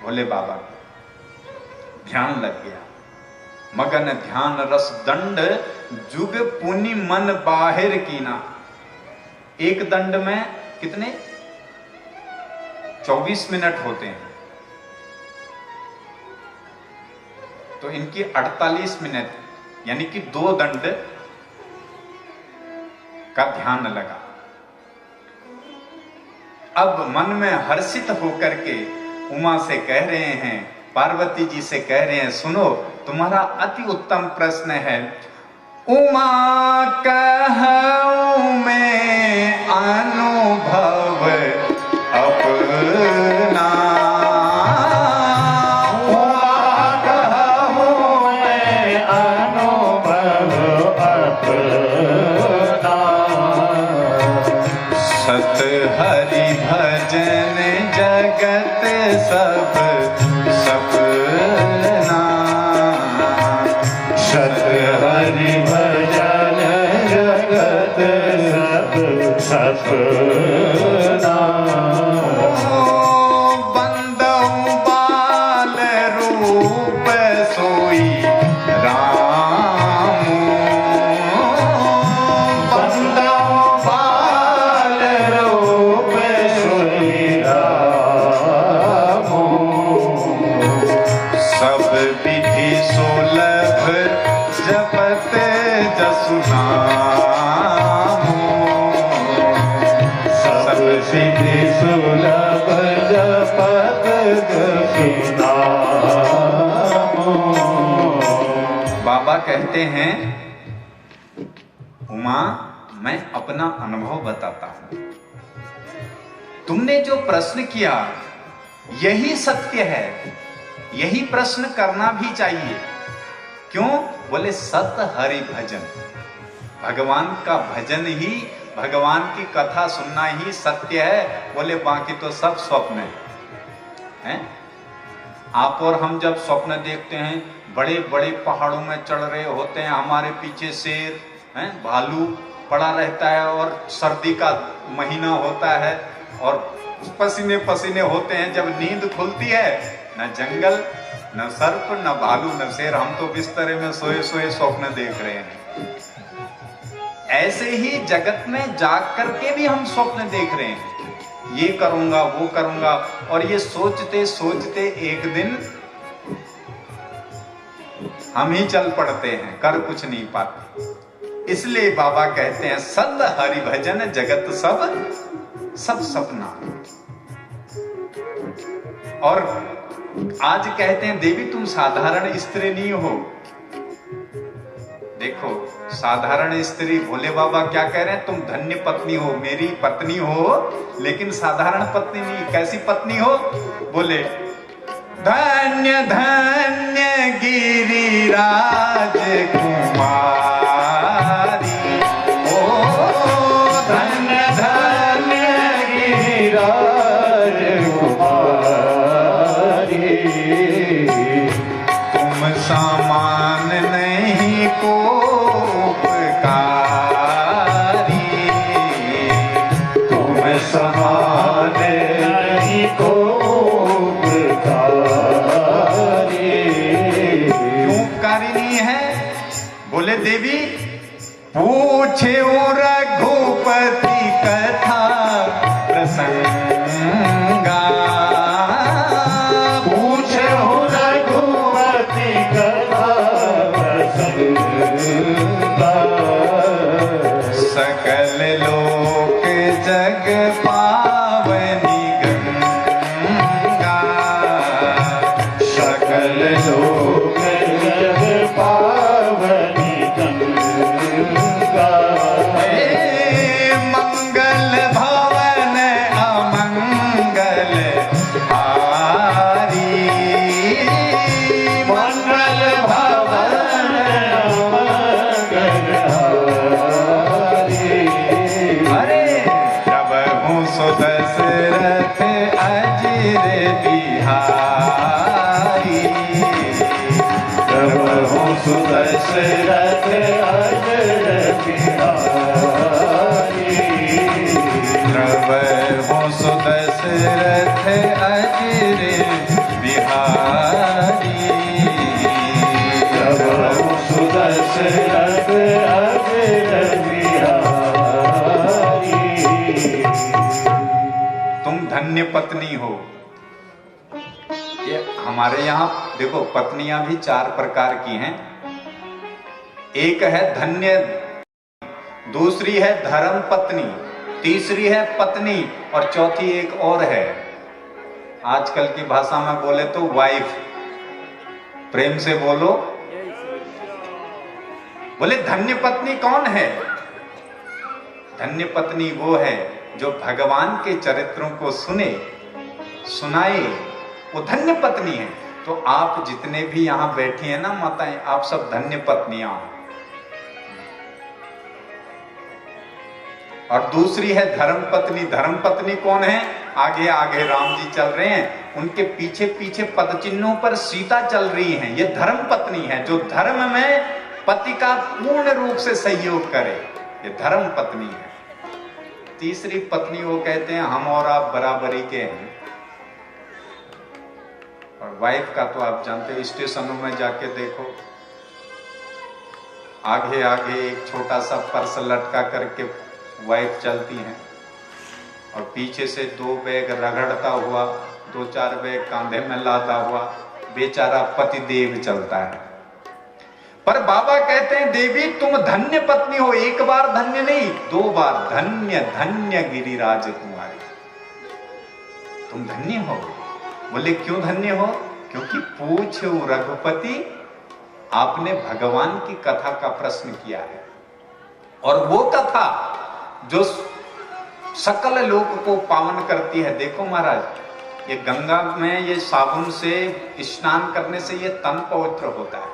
भोले बाबा की, ध्यान लग गया। मगन ध्यान रस दंड जुग पुनि मन बाहिर कीना। एक दंड में कितने? 24 मिनट होते हैं, तो इनकी 48 मिनट यानी कि 2 दंड का ध्यान लगा। अब मन में हर्षित होकर के उमा से कह रहे हैं, पार्वती जी से कह रहे हैं, सुनो तुम्हारा अति उत्तम प्रश्न है। उमा कहूं मैं अनुभव अपना, उमा कहूं मैं अनुभव अपना। सत हरि भजन जग जगत सब सपना। सत हरि भजन जगत सब सपना। बंदऊ बाल रूप सोई राम। बंदऊ बाल रूप सोई राम। सब विधि सुलभ जपत जसु नाम। सब सिद्धि सुलभ जपत जसु नाम। बाबा कहते हैं, उमा मैं अपना अनुभव बताता हूं। तुमने जो प्रश्न किया यही सत्य है, यही प्रश्न करना भी चाहिए। क्यों? बोले सत हरि भजन, भगवान का भजन ही, भगवान की कथा सुनना ही सत्य है। बोले बाकी तो सब स्वप्न है। आप और हम जब स्वप्न देखते हैं, बड़े बड़े पहाड़ों में चढ़ रहे होते हैं, हमारे पीछे शेर हैं, भालू पड़ा रहता है और सर्दी का महीना होता है और पसीने पसीने होते हैं। जब नींद खुलती है, न जंगल, न सर्प, न भालू, न शेर, हम तो बिस्तरे में सोए सोए स्वप्न देख रहे हैं। ऐसे ही जगत में जाग करके भी हम स्वप्न देख रहे हैं, ये करूंगा वो करूंगा, और ये सोचते सोचते एक दिन हम ही चल पड़ते हैं, कर कुछ नहीं पाते। इसलिए बाबा कहते हैं सद हरि भजन जगत सब सपना। और आज कहते हैं देवी तुम साधारण स्त्री नहीं हो। देखो साधारण स्त्री, भोले बाबा क्या कह रहे हैं, तुम धन्य पत्नी हो, मेरी पत्नी हो, लेकिन साधारण पत्नी नहीं। कैसी पत्नी हो? बोले धन्य धन्य गिरिराज कुमारी। ओ धन्य धन्य गिरिराज कुमारी। तुम समान नहीं को उपकारी। तुम समान नहीं को उपकारी। क्यों उपकारी नहीं है? बोले देवी पूछे रघुपति कथा प्रसंगा। पूछे रघुपति कथा प्रसंगा। सकल लोक जग पावनी गंगा। सकल लोक जग पावनी गंगा। मंगल भवन अमंगल हारी। मंगल भवन मंगल हारी। अरे जब हूँ सुदशरथ अजिर बिहारी। जब हूँ सुदशरथ अजिर बिहारी। जब हूँ सुदशरथ अजिर बिहारी। जब हूँ सुदशरथ अजिर बिहारी। तुम धन्य पत्नी हो। ये हमारे यहाँ देखो पत्नियां भी 4 प्रकार की हैं। एक है धन्य, दूसरी है धर्म पत्नी, तीसरी है पत्नी, और चौथी एक और है, आजकल की भाषा में बोले तो वाइफ। प्रेम से बोलो। बोले धन्य पत्नी कौन है? धन्य पत्नी वो है जो भगवान के चरित्रों को सुने, सुनाए, वो धन्य पत्नी है। तो आप जितने भी यहां बैठी हैं ना माताएं, आप सब धन्य पत्नियां हो। और दूसरी है धर्म पत्नी। धर्म पत्नी कौन है? आगे आगे राम जी चल रहे हैं, उनके पीछे पीछे पद चिन्हों पर सीता चल रही हैं। ये धर्म पत्नी है, जो धर्म में पति का पूर्ण रूप से सहयोग करे, ये धर्म पत्नी है। तीसरी पत्नी वो कहते हैं हम और आप बराबरी के हैं। और वाइफ का तो आप जानते हो, स्टेशनों में जाके देखो, आगे आगे एक छोटा सा पर्स लटका करके वाइफ चलती हैं और पीछे से 2 बैग रगड़ता हुआ, 2-4 बैग कांधे में लाता हुआ बेचारा पतिदेव चलता है। पर बाबा कहते हैं देवी तुम धन्य पत्नी हो, एक बार धन्य नहीं 2 बार धन्य धन्य गिरिराज कुमारी, तुम धन्य हो। बोले क्यों धन्य हो? क्योंकि पूछो रघुपति, आपने भगवान की कथा का प्रश्न किया है, और वो कथा जो सकल लोक को पावन करती है। देखो महाराज, ये गंगा में ये साबुन से स्नान करने से ये तन पवित्र होता है,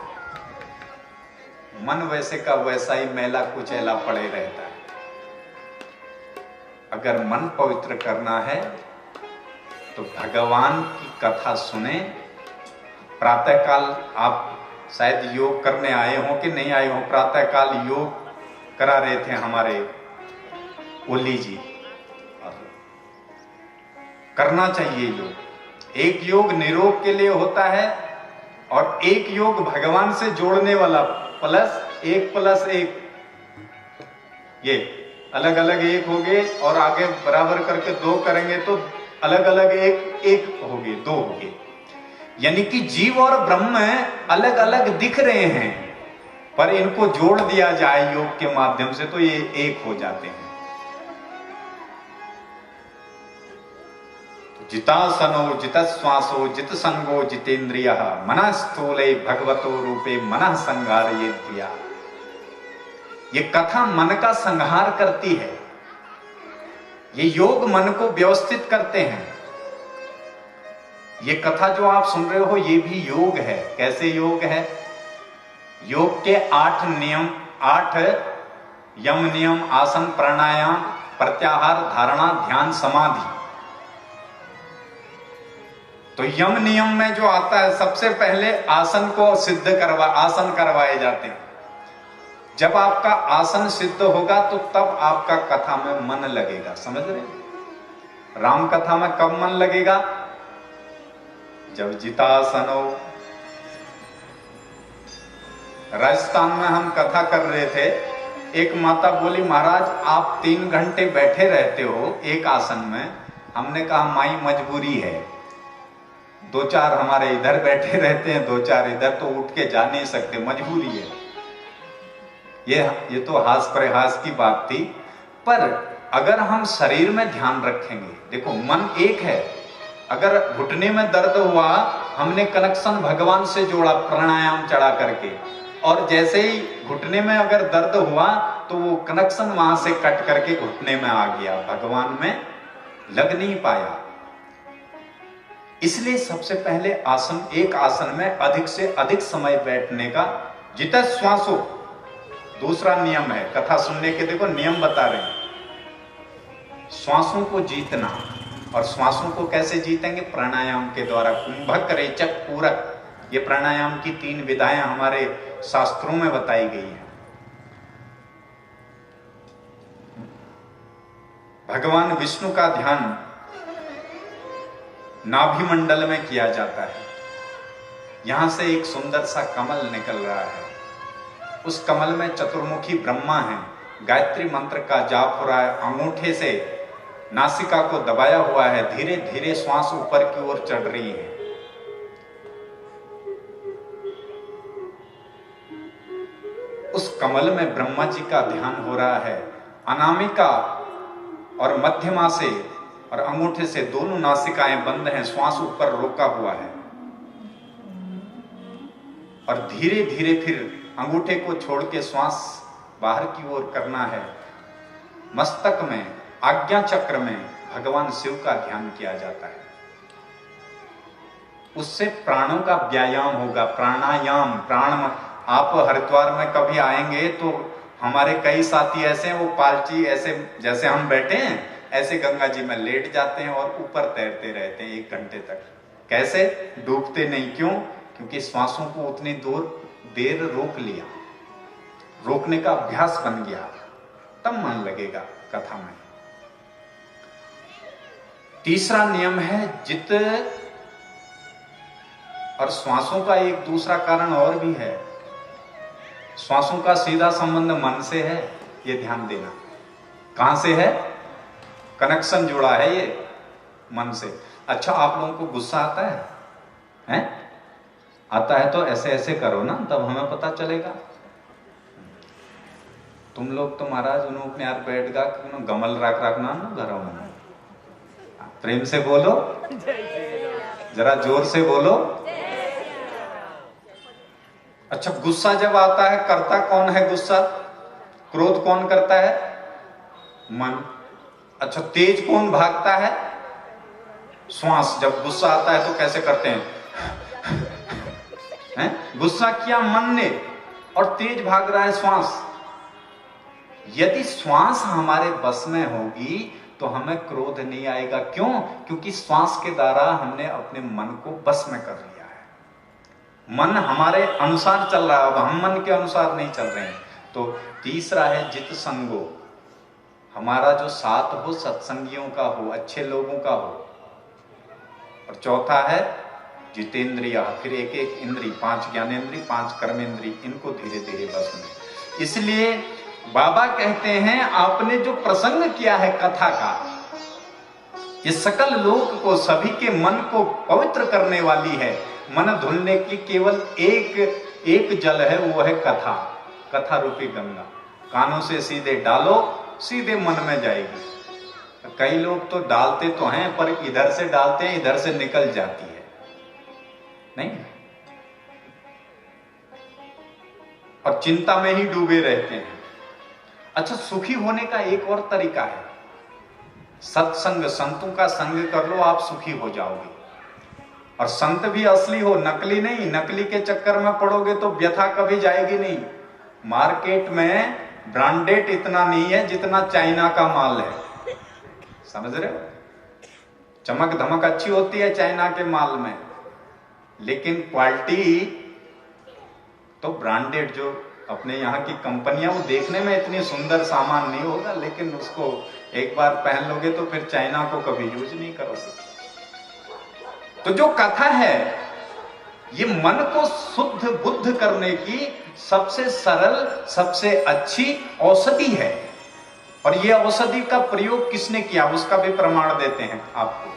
मन वैसे का वैसा ही मैला कुचैला पड़े रहता है। अगर मन पवित्र करना है तो भगवान की कथा सुने। प्रातःकाल आप शायद योग करने आए हो कि नहीं आए हो, प्रातःकाल योग करा रहे थे हमारे ओली जी, और करना चाहिए योग। एक योग निरोग के लिए होता है और एक योग भगवान से जोड़ने वाला, +1+1, ये अलग अलग 1 हो गए और आगे बराबर करके 2 करेंगे तो अलग अलग 1 हो गए, 2 हो गए। यानी कि जीव और ब्रह्म अलग अलग दिख रहे हैं, पर इनको जोड़ दिया जाए योग के माध्यम से तो ये 1 हो जाते हैं। जितासनो जितश्वासो जित संगो जितेंद्रिय मनः स्थूले भगवतो रूपे मनः संहारयेद्या। ये कथा मन का संहार करती है, ये योग मन को व्यवस्थित करते हैं। ये कथा जो आप सुन रहे हो ये भी योग है। कैसे योग है? योग के 8 नियम, 8 यम नियम, आसन, प्राणायाम, प्रत्याहार, धारणा, ध्यान, समाधि। तो यम नियम में जो आता है, सबसे पहले आसन को सिद्ध आसन करवाए जाते हैं। जब आपका आसन सिद्ध होगा तो तब आपका कथा में मन लगेगा। समझ रहे? राम कथा में कब मन लगेगा? जब जितासनो। राजस्थान में हम कथा कर रहे थे, एक माता बोली महाराज आप 3 घंटे बैठे रहते हो एक आसन में। हमने कहा माई मजबूरी है, 2-4 हमारे इधर बैठे रहते हैं, 2-4 इधर, तो उठ के जा नहीं सकते, मजबूरी है। ये तो हास प्रहास की बात थी। पर अगर हम शरीर में ध्यान रखेंगे, देखो मन एक है। अगर घुटने में दर्द हुआ, हमने कनेक्शन भगवान से जोड़ा प्राणायाम चढ़ा करके, और जैसे ही घुटने में अगर दर्द हुआ तो वो कनेक्शन वहां से कट करके घुटने में आ गया, भगवान में लग नहीं पाया। इसलिए सबसे पहले आसन, एक आसन में अधिक से अधिक समय बैठने का। जित श्वासो दूसरा नियम है। कथा सुनने के देखो नियम बता रहे हैं। श्वासों को जीतना, और श्वासों को कैसे जीतेंगे? प्राणायाम के द्वारा। कुंभक, रेचक, पूरक, ये प्राणायाम की 3 विधाएं हमारे शास्त्रों में बताई गई हैं। भगवान विष्णु का ध्यान नाभि मंडल में किया जाता है। यहां से एक सुंदर सा कमल निकल रहा है, उस कमल में चतुर्मुखी ब्रह्मा है। गायत्री मंत्र का जाप हो रहा है, अंगूठे से नासिका को दबाया हुआ है, धीरे धीरे श्वास ऊपर की ओर चढ़ रही है। उस कमल में ब्रह्मा जी का ध्यान हो रहा है। अनामिका और मध्यमा से और अंगूठे से दोनों नासिकाएं बंद हैं, श्वास ऊपर रोका हुआ है, और धीरे धीरे फिर अंगूठे को छोड़ के श्वास बाहर की ओर करना है। मस्तक में, आज्ञा चक्र में भगवान शिव का ध्यान किया जाता है। उससे प्राणों का व्यायाम होगा। प्राणायाम, प्राण, आप हरिद्वार में कभी आएंगे तो हमारे कई साथी ऐसे हैं, वो पालची ऐसे जैसे हम बैठे हैं ऐसे गंगा जी में लेट जाते हैं और ऊपर तैरते रहते हैं 1 घंटे तक। कैसे? डूबते नहीं। क्यों? क्योंकि श्वासों को उतनी देर रोक लिया, रोकने का अभ्यास बन गया, तब मन लगेगा कथा में। तीसरा नियम है जित और श्वासों का एक दूसरा कारण और भी है। श्वासों का सीधा संबंध मन से है, ये ध्यान देना। कहां से है? कनेक्शन जुड़ा है ये मन से। अच्छा, आप लोगों को गुस्सा आता है? हैं? आता है तो ऐसे ऐसे करो ना, तब हमें पता चलेगा। तुम लोग तो महाराज उन्होंने यार बैठ गा गमल रख रखना ना घरों में। प्रेम से बोलो, जरा जोर से बोलो। अच्छा, गुस्सा जब आता है करता कौन है गुस्सा? क्रोध कौन करता है? मन। अच्छा, तेज कौन भागता है? श्वास। जब गुस्सा आता है तो कैसे करते हैं? गुस्सा किया मन ने और तेज भाग रहा है श्वास। यदि श्वास हमारे बस में होगी तो हमें क्रोध नहीं आएगा। क्यों? क्योंकि श्वास के द्वारा हमने अपने मन को बस में कर लिया है। मन हमारे अनुसार चल रहा है, अब हम मन के अनुसार नहीं चल रहे हैं। तो तीसरा है जित संगो, हमारा जो साथ हो सत्संगियों का हो, अच्छे लोगों का हो। और चौथा है जितेंद्रिया, फिर एक एक इंद्री, 5 ज्ञानेंद्री, 5 कर्मेंद्री, इनको धीरे धीरे बस में। इसलिए बाबा कहते हैं आपने जो प्रसंग किया है कथा का, ये सकल लोक को, सभी के मन को पवित्र करने वाली है। मन धुलने की केवल एक जल है, वो है कथा, कथा रूपी गंगा। कानों से सीधे डालो, सीधे मन में जाएगी। कई लोग तो डालते तो हैं पर इधर से डालते हैं, इधर से निकल जाती है नहीं, और चिंता में ही डूबे रहते हैं। अच्छा, सुखी होने का एक और तरीका है, सत्संग, संतों का संग कर लो, आप सुखी हो जाओगे। और संत भी असली हो, नकली नहीं। नकली के चक्कर में पड़ोगे तो व्यथा कभी जाएगी नहीं। मार्केट में ब्रांडेड इतना नहीं है जितना चाइना का माल है, समझ रहे हो? चमक धमक अच्छी होती है चाइना के माल में, लेकिन क्वालिटी तो ब्रांडेड जो अपने यहाँ की कंपनियां, वो देखने में इतनी सुंदर सामान नहीं होगा, लेकिन उसको एक बार पहन लोगे तो फिर चाइना को कभी यूज नहीं करोगे। तो जो कथा है ये मन को शुद्ध बुद्ध करने की सबसे सरल, सबसे अच्छी औषधि है। और ये औषधि का प्रयोग किसने किया उसका भी प्रमाण देते हैं आपको।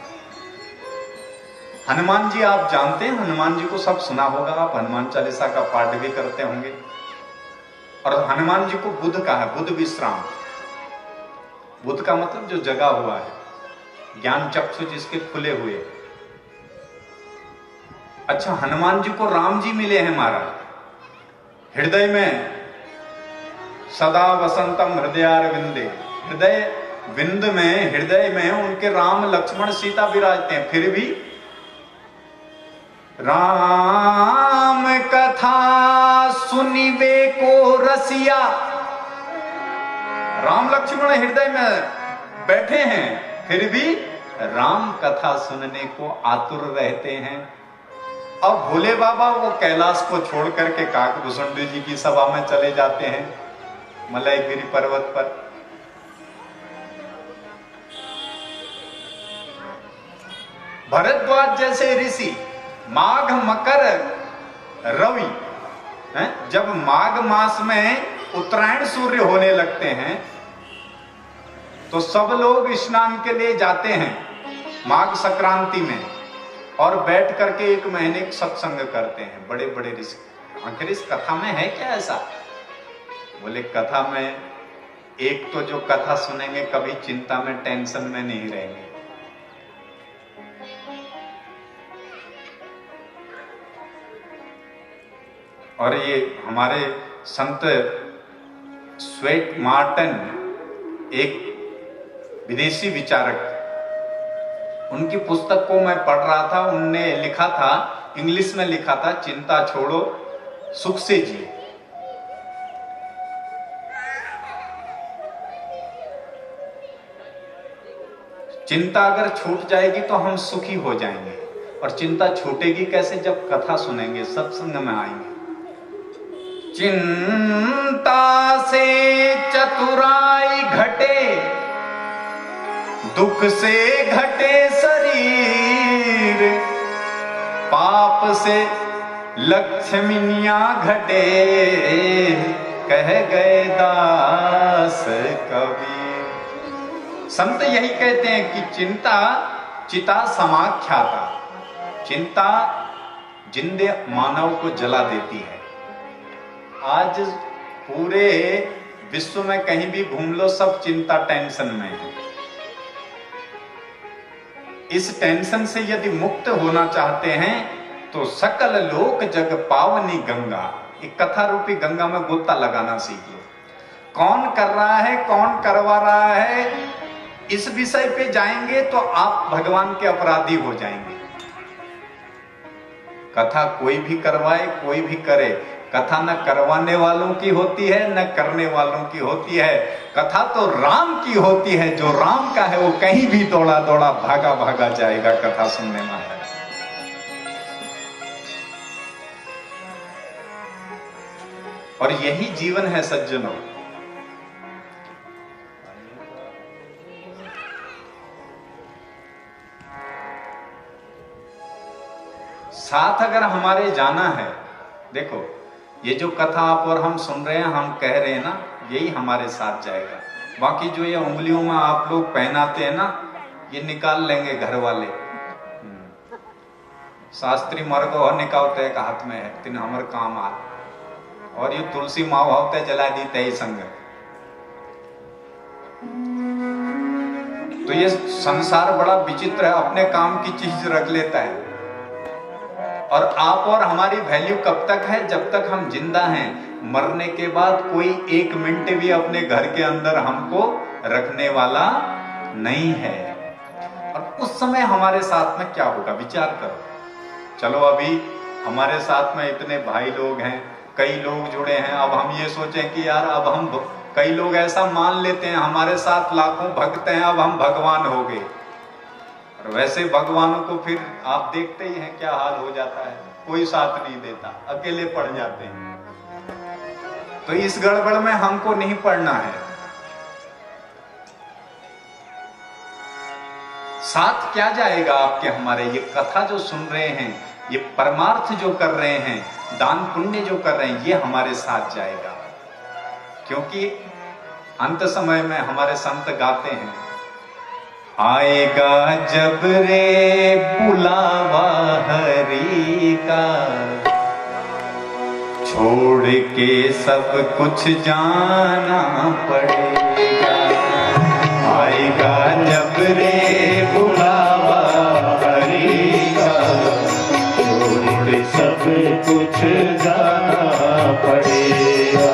हनुमान जी, आप जानते हैं हनुमान जी को, सब सुना होगा आप, हनुमान चालीसा का पाठ भी करते होंगे। और हनुमान जी को बुद्ध कहा है, बुद्ध विश्राम। बुद्ध का मतलब जो जगा हुआ है, ज्ञान चक्षु जिसके खुले हुए। अच्छा, हनुमान जी को राम जी मिले हैं महाराज, हृदय में सदा वसंतम हृदयारविंदे, हृदय विंद में, हृदय में उनके राम लक्ष्मण सीता विराजते हैं। फिर भी राम कथा सुनिवे को रसिया, राम लक्ष्मण हृदय में बैठे हैं, फिर भी राम कथा सुनने को आतुर रहते हैं। अब भोले बाबा वो कैलाश को छोड़ करके काकभूषुंडी जी की सभा में चले जाते हैं, मलयगिरी पर्वत पर। भरद्वाज जैसे ऋषि माघ मकर रवि, जब माघ मास में उत्तरायण सूर्य होने लगते हैं तो सब लोग स्नान के लिए जाते हैं माघ संक्रांति में, और बैठ करके 1 महीने सत्संग करते हैं बड़े बड़े ऋषि। आखिर इस कथा में है क्या ऐसा? बोले कथा में एक तो जो कथा सुनेंगे कभी चिंता में, टेंशन में नहीं रहेंगे। और ये हमारे संत स्वेट मार्टन, एक विदेशी विचारक, उनकी पुस्तक को मैं पढ़ रहा था। उनने लिखा था, इंग्लिश में लिखा था, चिंता छोड़ो सुख से जियो। चिंता अगर छूट जाएगी तो हम सुखी हो जाएंगे, और चिंता छूटेगी कैसे? जब कथा सुनेंगे, सत्संग में आएंगे। चिंता से चतुराई घटे, दुख से घटे शरीर, पाप से लक्ष्मीनिया घटे, कह गए दास कबीर। संत यही कहते हैं कि चिंता चिता समाख्याता, चिंता जिंदे मानव को जला देती है। आज पूरे विश्व में कहीं भी घूम लो, सब चिंता टेंशन में है। इस टेंशन से यदि मुक्त होना चाहते हैं तो सकल लोक जग पावनी गंगा, एक कथा रूपी गंगा में गोता लगाना सीख लो। कौन कर रहा है, कौन करवा रहा है, इस विषय पे जाएंगे तो आप भगवान के अपराधी हो जाएंगे। कथा कोई भी करवाए, कोई भी करे, कथा न करवाने वालों की होती है न करने वालों की होती है। कथा तो राम की होती है, जो राम का है वो कहीं भी दौड़ा दौड़ा भागा भागा जाएगा कथा सुनने में। और यही जीवन है सज्जनों। साथ अगर हमारे जाना है, देखो ये जो कथा आप और हम सुन रहे हैं, हम कह रहे हैं ना, यही हमारे साथ जाएगा। बाकी जो ये उंगलियों में आप लोग पहनाते हैं ना, ये निकाल लेंगे घर वाले। शास्त्री मर्ग और निकालते हैं हाथ में है, तीन हमर काम आ। और ये तुलसी माँ होते जला दी तय संग। तो ये संसार बड़ा विचित्र है, अपने काम की चीज रख लेता है। और आप और हमारी वैल्यू कब तक है? जब तक हम जिंदा हैं। मरने के बाद कोई एक मिनट भी अपने घर के अंदर हमको रखने वाला नहीं है। और उस समय हमारे साथ में क्या होगा, विचार करो। चलो अभी हमारे साथ में इतने भाई लोग हैं, कई लोग जुड़े हैं। अब हम ये सोचें कि यार अब हम, कई लोग ऐसा मान लेते हैं हमारे साथ लाखों भक्त हैं, अब हम भगवान हो गए। और वैसे भगवानों को फिर आप देखते ही हैं क्या हाल हो जाता है, कोई साथ नहीं देता, अकेले पड़ जाते हैं। तो इस गड़बड़ में हमको नहीं पड़ना है। साथ क्या जाएगा आपके हमारे? ये कथा जो सुन रहे हैं, ये परमार्थ जो कर रहे हैं, दान पुण्य जो कर रहे हैं, ये हमारे साथ जाएगा। क्योंकि अंत समय में हमारे संत गाते हैं, आएगा जब रे बुलावा हरि का, छोड़ के सब कुछ जाना पड़ेगा। आएगा जब रे बुलावा हरि का, छोड़ सब कुछ जाना पड़ेगा।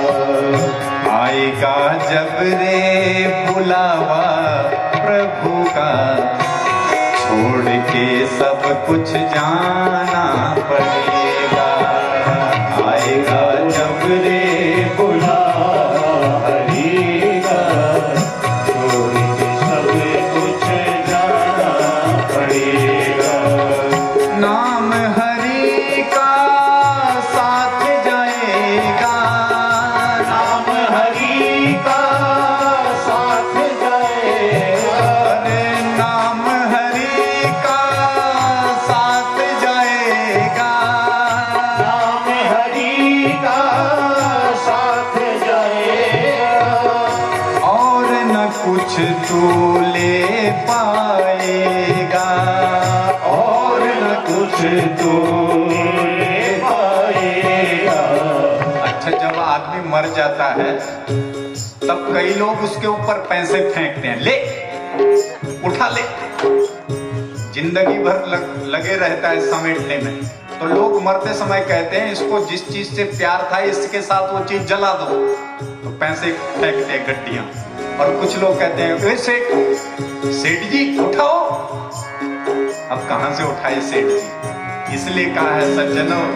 आएगा जब रे बुलावा प्रभु का, छोड़ के सब कुछ जाना पड़ेगा। आएगा जब रे बुलावा हरि का, छोड़ के सब कुछ जाना पड़ेगा। नाम हरि का साथ जाएगा, नाम हरि का साथ जाएगा। नाम हरि का साथ जाएगा, नाम हरि का साथ जाएगा। और न कुछ तू ले पाएगा, और न कुछ तू ले पाएगा। अच्छा, जब आदमी मर जाता है तब कई लोग उसके ऊपर पैसे फेंकते हैं, ले उठा ले। जिंदगी भर लगे रहता है समेटने में। तो लोग मरते समय कहते हैं इसको जिस चीज से प्यार था इसके साथ वो चीज जला दो, तो पैसे फेंकते हैं गड्डियां। और कुछ लोग कहते हैं सेठ जी उठाओ। अब कहां से उठाए सेठ जी? इसलिए कहा है सज्जनों,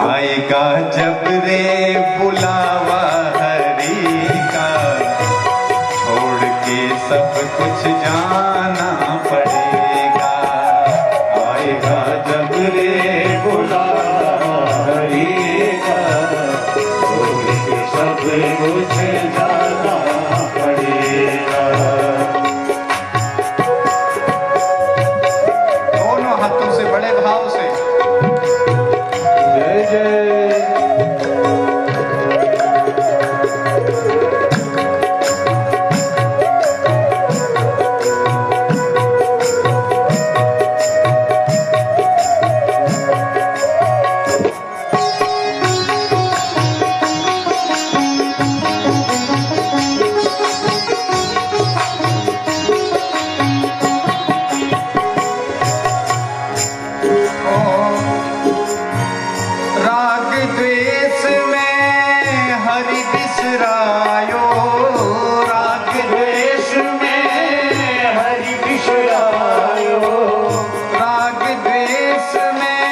आएगा जब रे बुलावा हरि का, छोड़ के सब कुछ जाना पड़ेगा। आएगा जब रे बुलावा हरि का, छोड़ के सब कुछ जाना पड़ेगा। दोनों हाथों से बड़े भाव से जय जय। राग द्वेष में हरि बिसरायो, राग देश में हरि बिसरायो, राग द्वेष में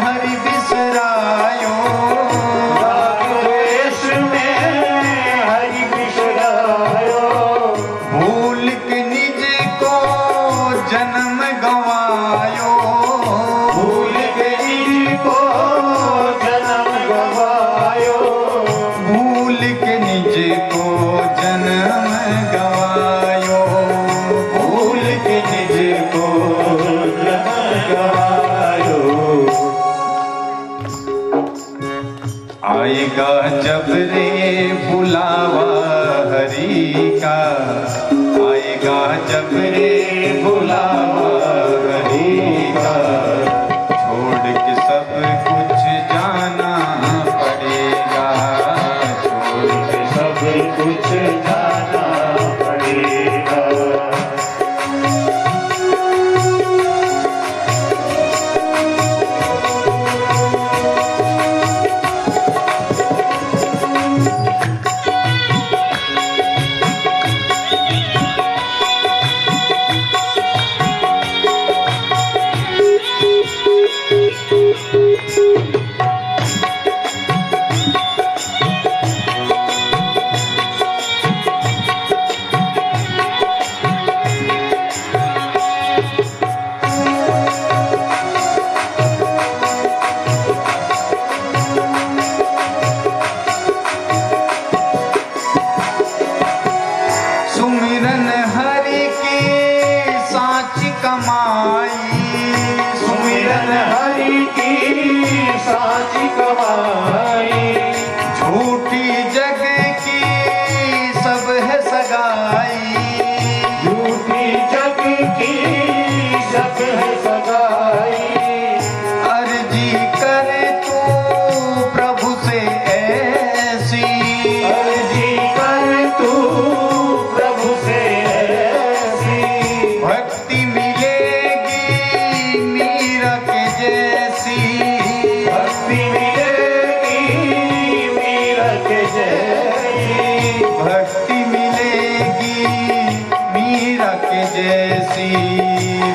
हरि बिसरायो। राग देश में हरि बिसरायो, भूल के निज को जन्म गवायो, भूल के निज को जन्म गवायो, भूल के निज को जन्म गवायो, भूल के निज को जन्म गवायो। आएगा जब रे बुलावा हरि का, आएगा जब रे बुलावा हरि का, छोड़ के सब कुछ जाना पड़ेगा, छोड़ के सब कुछ जाना पड़ेगा। सुमिरन हरि की साची कमाई, सुमिरन हरि की साची कमाई, झूठी जग की सब है सगाई, झूठी जग की सब है सगाई। अर्जी करे तू प्रभु से ऐसी, अर्जी कर तू प्रभु से ऐसी, भक्ति मिलेगी मीरा के जैसी, भक्ति मिलेगी मीरा के जैसी, भक्ति मिलेगी मीरा के जैसी,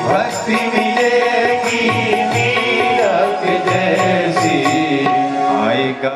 भक्ति मिलेगी मीरा के जैसी। आएगा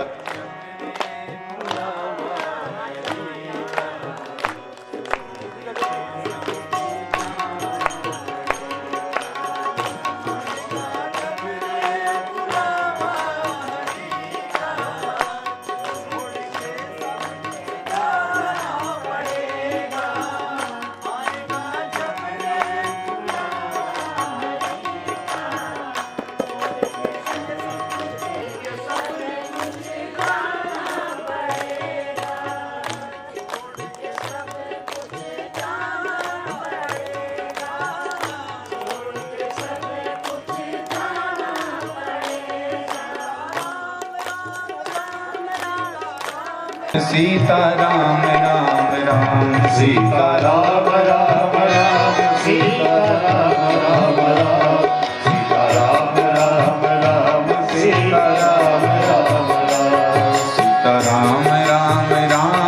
सीता राम राम राम सीता राम राम राम सीता राम राम राम, सीता राम राम राम, सीता राम राम राम, सीता राम राम राम,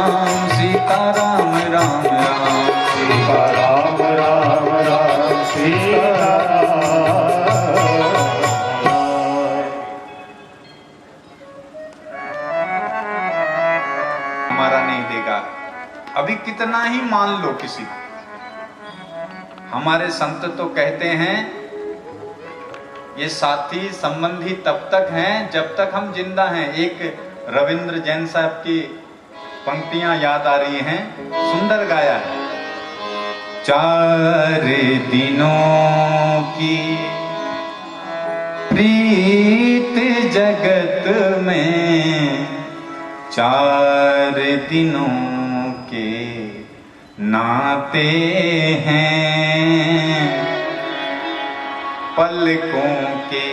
सीता राम राम राम, सीता राम राम राम, सीता राम। हमारा नहीं देगा। अभी कितना ही मान लो किसी को, हमारे संत तो कहते हैं ये साथी संबंधी तब तक हैं जब तक हम जिंदा हैं। एक रविंद्र जैन साहब की पंक्तियां याद आ रही हैं, सुंदर गाया है। 4 दिनों की प्रीत जगत में, 4 दिनों के नाते हैं, पलकों के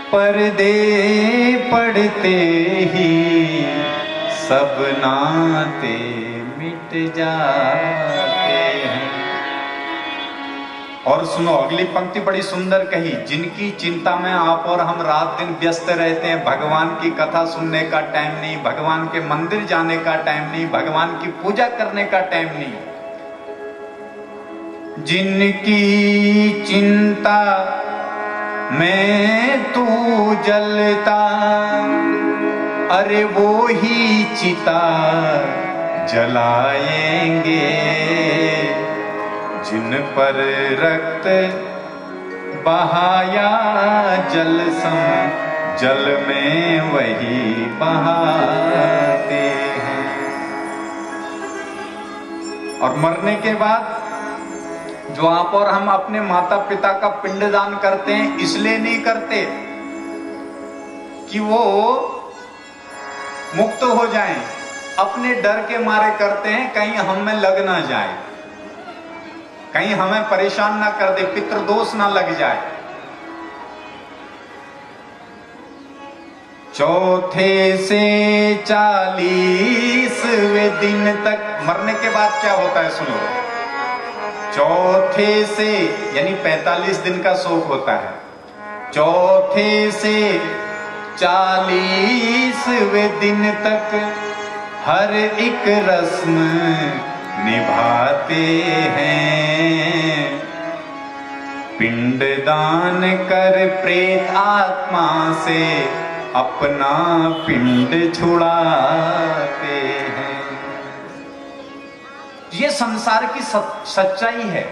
पर्दे पड़ते ही सब नाते मिट जाते हैं। और सुनो अगली पंक्ति बड़ी सुंदर कही, जिनकी चिंता में आप और हम रात दिन व्यस्त रहते हैं, भगवान की कथा सुनने का टाइम नहीं, भगवान के मंदिर जाने का टाइम नहीं, भगवान की पूजा करने का टाइम नहीं, जिनकी चिंता में तू जलता, अरे वो ही चिता जलाएंगे, जिन पर रक्त बहाया जल सम, जल में वही बहाते हैं। और मरने के बाद जो आप और हम अपने माता पिता का पिंडदान करते हैं, इसलिए नहीं करते कि वो मुक्त हो जाएं, अपने डर के मारे करते हैं कहीं हम में लग ना जाए, कहीं हमें परेशान ना कर दे, पितृदोष ना लग जाए। चौथे से 40वें दिन तक मरने के बाद क्या होता है सुनो। चौथे से यानी 45 दिन का शोक होता है, चौथे से 40वें दिन तक हर एक रस्म निभाते हैं, पिंडदान कर प्रेत आत्मा से अपना पिंड छुड़ाते हैं। ये संसार की सच्चाई है।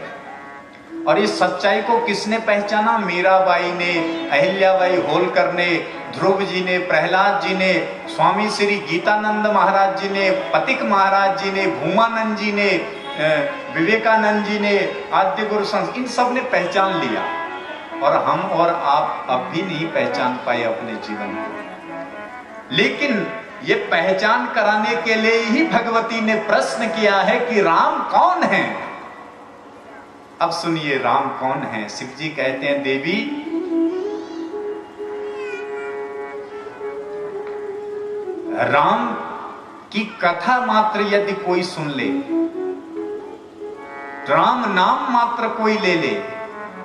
और इस सच्चाई को किसने पहचाना? मीराबाई ने, अहिल्याबाई होलकर ने, ध्रुव जी ने, प्रहलाद जी ने, स्वामी श्री गीतानंद महाराज जी ने, पथिक महाराज जी ने, भूमानंद जी ने, विवेकानंद जी ने, आद्य गुरु संत, इन सब ने पहचान लिया। और हम और आप अब भी नहीं पहचान पाए अपने जीवन को। लेकिन ये पहचान कराने के लिए ही भगवती ने प्रश्न किया है कि राम कौन है। अब सुनिए राम कौन है। शिव जी कहते हैं, देवी राम की कथा मात्र यदि कोई सुन ले, राम नाम मात्र कोई ले ले,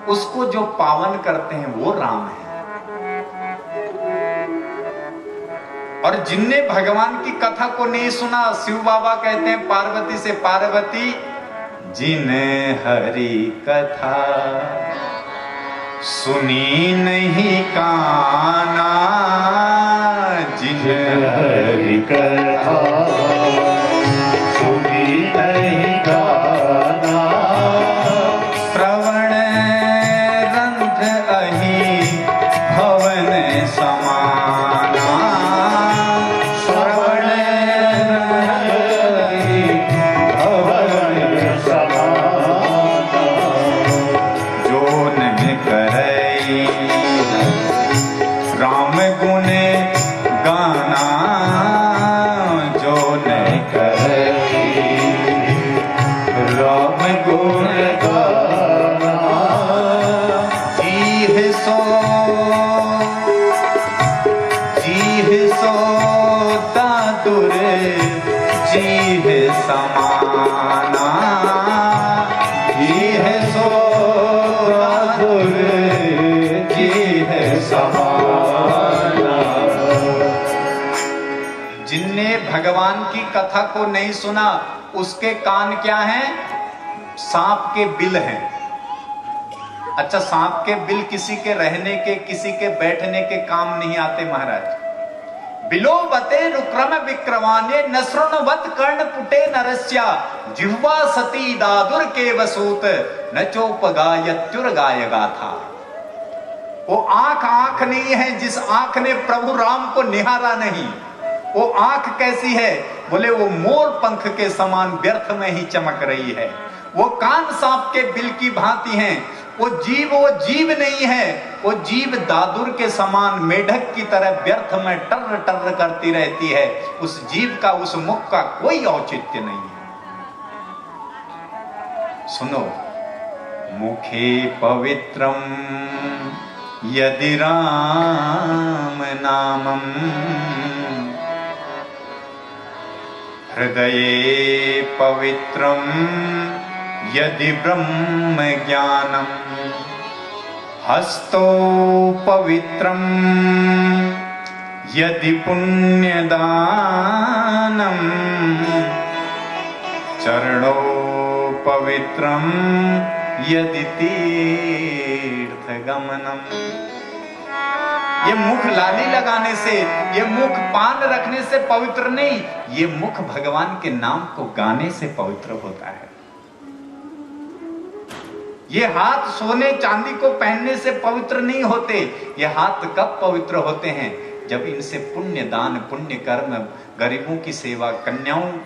उसको जो पावन करते हैं वो राम है। और जिनने भगवान की कथा को नहीं सुना, शिव बाबा कहते हैं पार्वती से, पार्वती जिन हरि कथा सुनी नहीं काना, जिन हरि कथा सुनी नहीं काना, श्रवण रंध अहि भवन समाना, श्रवण रंध अहि भवन समाना, जो न करई राम गुण गाना, जो न करई राम गुण गाना, जीह सो दादुर जीह समाना, जीह सो दादुर जीह समाना। जिनने भगवान की कथा को नहीं सुना उसके कान क्या हैं? सांप के बिल हैं। अच्छा, सांप के बिल किसी के रहने के, किसी के बैठने के काम नहीं आते महाराज। बिलोबते रुक्रम विक्रमाने न शृण्वत कर्ण पुटे नरस्या जिह्वा सती दादुर के वसूत न चोपगायत्युर गाय गाथा। वो आंख नहीं है जिस आंख ने प्रभु राम को निहारा नहीं। वो आंख कैसी है? बोले वो मोर पंख के समान व्यर्थ में ही चमक रही है। वो कान सांप के बिल की भांति हैं। वो जीव नहीं है। वो जीव दादुर के समान मेढक की तरह व्यर्थ में टर्र टर्र करती रहती है। उस जीव का, उस मुख का कोई औचित्य नहीं है। सुनो, मुखे पवित्रम यदि राम नामम हृदये पवित्रम यदि ब्रह्म ज्ञानम हस्तो पवित्रम यदि पुण्यदानम चरणो पवित्रम यदि तीर्थ गमनम। ये मुख लाली लगाने से, ये मुख पान रखने से पवित्र नहीं, ये मुख भगवान के नाम को गाने से पवित्र होता है। ये हाथ सोने चांदी को पहनने से पवित्र नहीं होते। ये हाथ कब पवित्र होते हैं? जब इनसे पुण्य दान, पुण्य कर्म, गरीबों की सेवा,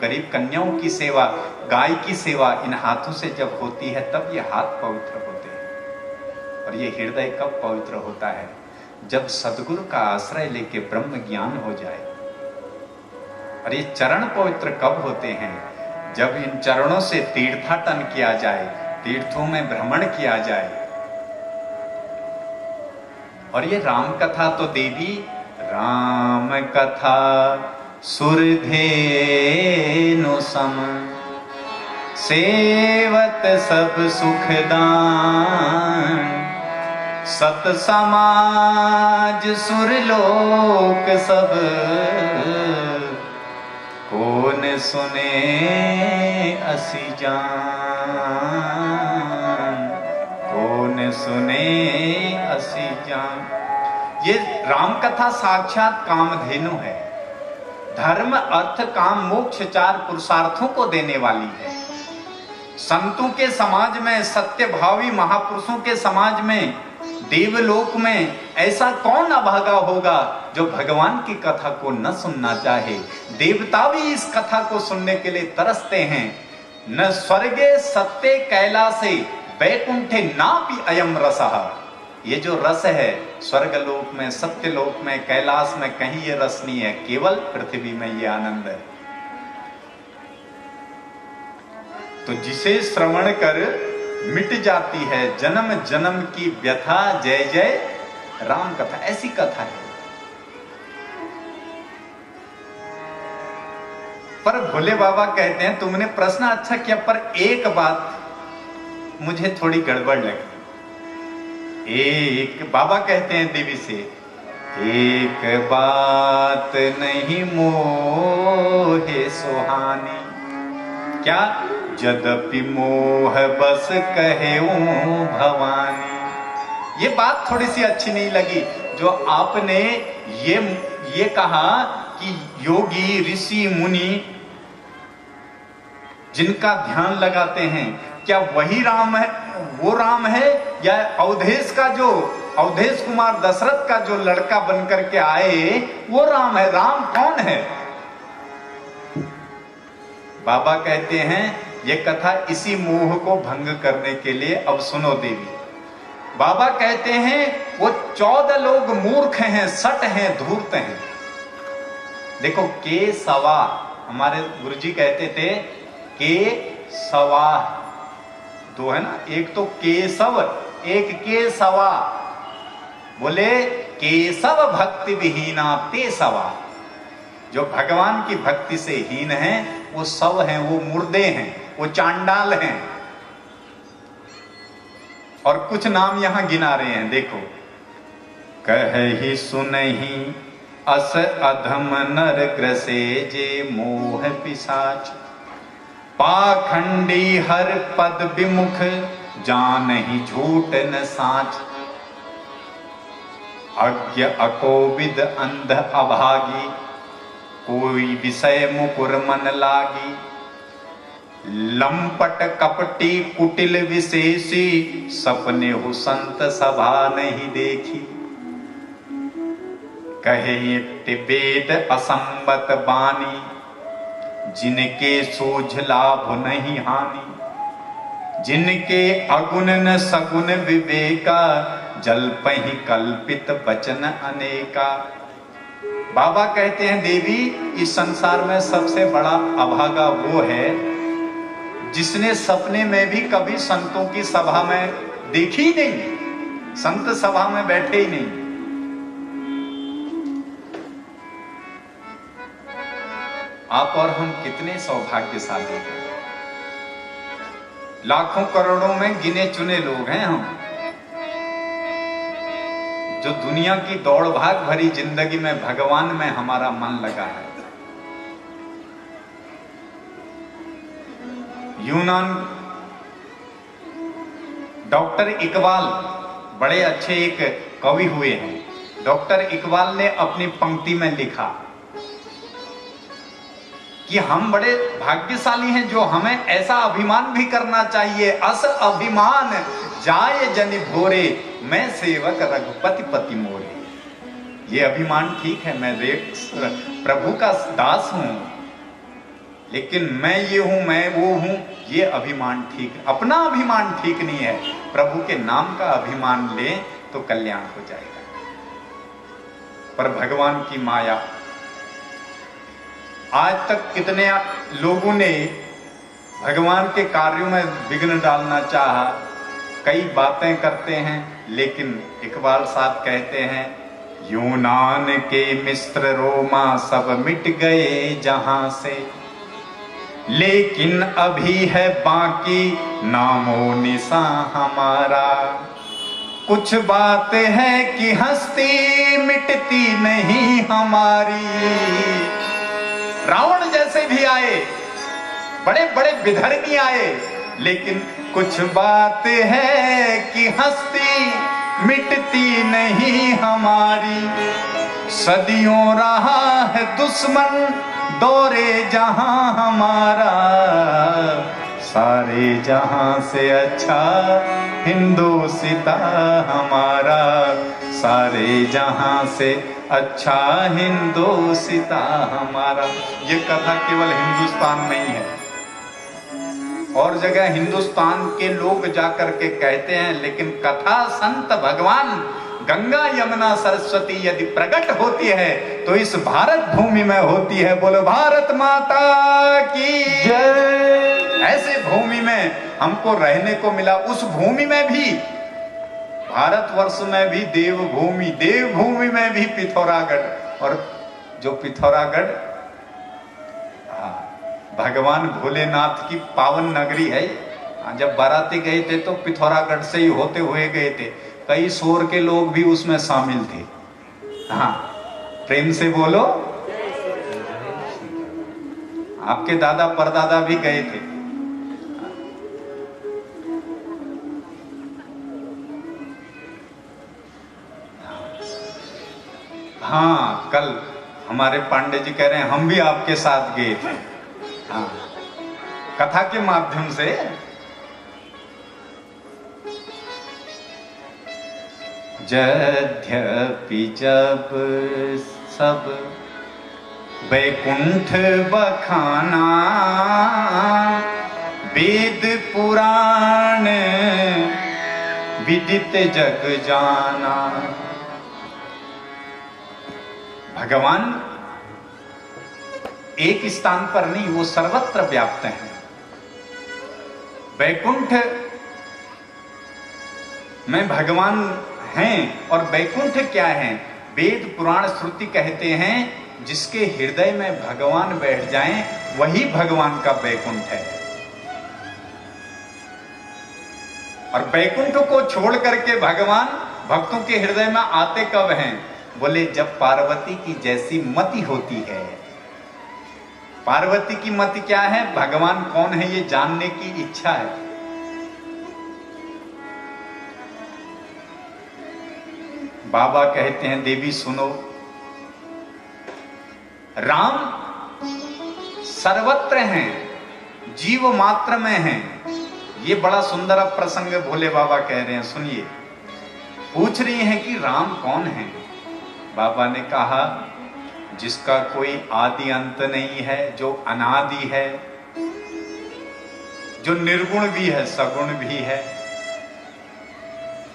गरीब कन्याओं की सेवा, गाय की सेवा इन हाथों से जब होती है तब ये हाथ पवित्र होते हैं। और ये हृदय कब पवित्र होता है? जब सद्गुरु का आश्रय लेके ब्रह्म ज्ञान हो जाए। और ये चरण पवित्र कब होते हैं? जब इन चरणों से तीर्थाटन किया जाए, तीर्थों में भ्रमण किया जाए। और ये राम कथा तो देवी, राम कथा सुरधेनु सम सेवत सब सुखदान सत समाज सुरलोक सब कौन सुने असी जान, कौन सुने असी जान। ये राम कथा साक्षात कामधेनु है। धर्म, अर्थ, काम, मोक्ष चार पुरुषार्थों को देने वाली है। संतों के समाज में, सत्य भावी महापुरुषों के समाज में, देवलोक में ऐसा कौन अभागा होगा जो भगवान की कथा को न सुनना चाहे। देवता भी इस कथा को सुनने के लिए तरसते हैं। न स्वर्गे सत्य कैलासे वैकुंठे नापि अयम रसः। ये जो रस है स्वर्गलोक में, सत्यलोक में, कैलाश में कहीं ये रस नहीं है, केवल पृथ्वी में ये आनंद है। तो जिसे श्रवण कर मिट जाती है जन्म जन्म की व्यथा, जय जय राम कथा। ऐसी कथा है। पर भोले बाबा कहते हैं तुमने प्रश्न अच्छा किया, पर एक बात मुझे थोड़ी गड़बड़ लगी। एक बाबा कहते हैं देवी से, एक बात नहीं मोहे सुहानी। क्या? यद्यपि मोह बस कहेऊं भवानी। ये बात थोड़ी सी अच्छी नहीं लगी जो आपने ये कहा कि योगी ऋषि मुनि जिनका ध्यान लगाते हैं, क्या वही राम है, वो राम है, या अवधेश का जो अवधेश कुमार दशरथ का जो लड़का बनकर के आए वो राम है? राम कौन है? बाबा कहते हैं ये कथा इसी मोह को भंग करने के लिए। अब सुनो देवी, बाबा कहते हैं वो 14 लोग मूर्ख हैं, सट हैं, धूर्त हैं। देखो के सवा, हमारे गुरुजी कहते थे के सवा दो है ना, एक तो केशव, एक के सवा। बोले केशव भक्ति विहीना ते सवा। जो भगवान की भक्ति से हीन हैं वो सब हैं, वो मुर्दे हैं, वो चांडाल हैं। और कुछ नाम यहां गिना रहे हैं, देखो। कहि सुनहि अस अधम नर ग्रसे जे मोह पिशाच, पाखंडी हर पद विमुख जानहि झूठ न साच, अज्ञ अकोविद अंध अभागी कोई विषय मुकुर मन लागी, लंपट कपटी कुटिल विशेषी, सपने हो संत सभा नहीं देखी। कहे इत्ते वेद असंबत बानी, जिनके सोझ लाभ नहीं हानि। जिनके अगुण न सगुण विवेका, जल्पहि कल्पित वचन अनेका। बाबा कहते हैं देवी, इस संसार में सबसे बड़ा अभागा वो है जिसने सपने में भी कभी संतों की सभा में देखी ही नहीं, संत सभा में बैठे ही नहीं। आप और हम कितने सौभाग्यशाली हैं। लाखों करोड़ों में गिने चुने लोग हैं हम, जो दुनिया की दौड़ भाग भरी जिंदगी में भगवान में हमारा मन लगा है। यूनान डॉक्टर इकबाल बड़े अच्छे एक कवि हुए हैं। डॉक्टर इकबाल ने अपनी पंक्ति में लिखा कि हम बड़े भाग्यशाली हैं जो हमें ऐसा अभिमान भी करना चाहिए। अस अभिमान जाय जनि भोरे, मैं सेवक रघुपति पति मोरे। ये अभिमान ठीक है, मैं प्रभु का दास हूं, लेकिन मैं ये हूं, मैं वो हूं, ये अभिमान ठीक, अपना अभिमान ठीक नहीं है। प्रभु के नाम का अभिमान ले तो कल्याण हो जाएगा। पर भगवान की माया, आज तक कितने लोगों ने भगवान के कार्यों में विघ्न डालना चाहा, कई बातें करते हैं, लेकिन इकबाल साहब कहते हैं, यूनान के मिस्र रोमा सब मिट गए जहां से, लेकिन अभी है बाकी नामो निशान हमारा। कुछ बात है कि हस्ती मिटती नहीं हमारी। रावण जैसे भी आए, बड़े बड़े विधर्मी आए, लेकिन कुछ बात है कि हस्ती मिटती नहीं हमारी। सदियों रहा है दुश्मन दौरे जहां हमारा, सारे जहां से अच्छा हिंदुस्ता हमारा, सारे जहां से अच्छा हिंदुस्ता हमारा। ये कथा केवल हिंदुस्तान में ही है, और जगह हिंदुस्तान के लोग जाकर के कहते हैं, लेकिन कथा संत भगवान गंगा यमुना सरस्वती यदि प्रकट होती है तो इस भारत भूमि में होती है। बोलो भारत माता की जय। ऐसे भूमि में हमको रहने को मिला, उस भूमि में भी, भारतवर्ष में भी देवभूमि, देवभूमि में भी पिथौरागढ़। और जो पिथौरागढ़ भगवान भोलेनाथ की पावन नगरी है। जब बाराती गए थे तो पिथौरागढ़ से ही होते हुए गए थे। कई शोर के लोग भी उसमें शामिल थे। हाँ, प्रेम से बोलो। आपके दादा परदादा भी गए थे। हाँ, कल हमारे पांडे जी कह रहे हैं हम भी आपके साथ गए थे। हाँ, कथा के माध्यम से। यद्यपि जब सब वैकुंठ बखाना, वेद पुराण विदित जग जाना। भगवान एक स्थान पर नहीं, वो सर्वत्र व्याप्त हैं। वैकुंठ में भगवान हैं, और वैकुंठ क्या है? वेद पुराण श्रुति कहते हैं जिसके हृदय में भगवान बैठ जाएं, वही भगवान का वैकुंठ है। और वैकुंठ को छोड़ करके भगवान भक्तों के हृदय में आते कब हैं? बोले जब पार्वती की जैसी मति होती है। पार्वती की मति क्या है? भगवान कौन है ये जानने की इच्छा है। बाबा कहते हैं देवी सुनो, राम सर्वत्र हैं, जीव मात्र में हैं। ये बड़ा सुंदर अब प्रसंग भोले बाबा कह रहे हैं, सुनिए। पूछ रही हैं कि राम कौन है। बाबा ने कहा जिसका कोई आदि अंत नहीं है, जो अनादि है, जो निर्गुण भी है सगुण भी है।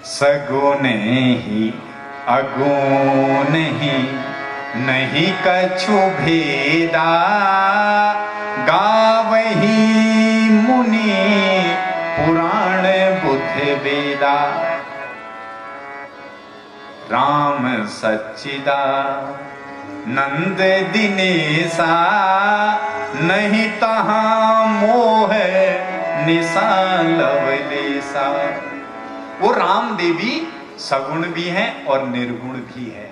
सगुण ही अगुण ही नहीं कछु भेदा, गावही मुनि पुराण बुद्ध वेदा। राम सच्चिदा नंद दिनेसा, नहीं तहां मोह निशा लवलेसा। वो राम देवी सगुण भी हैं और निर्गुण भी है।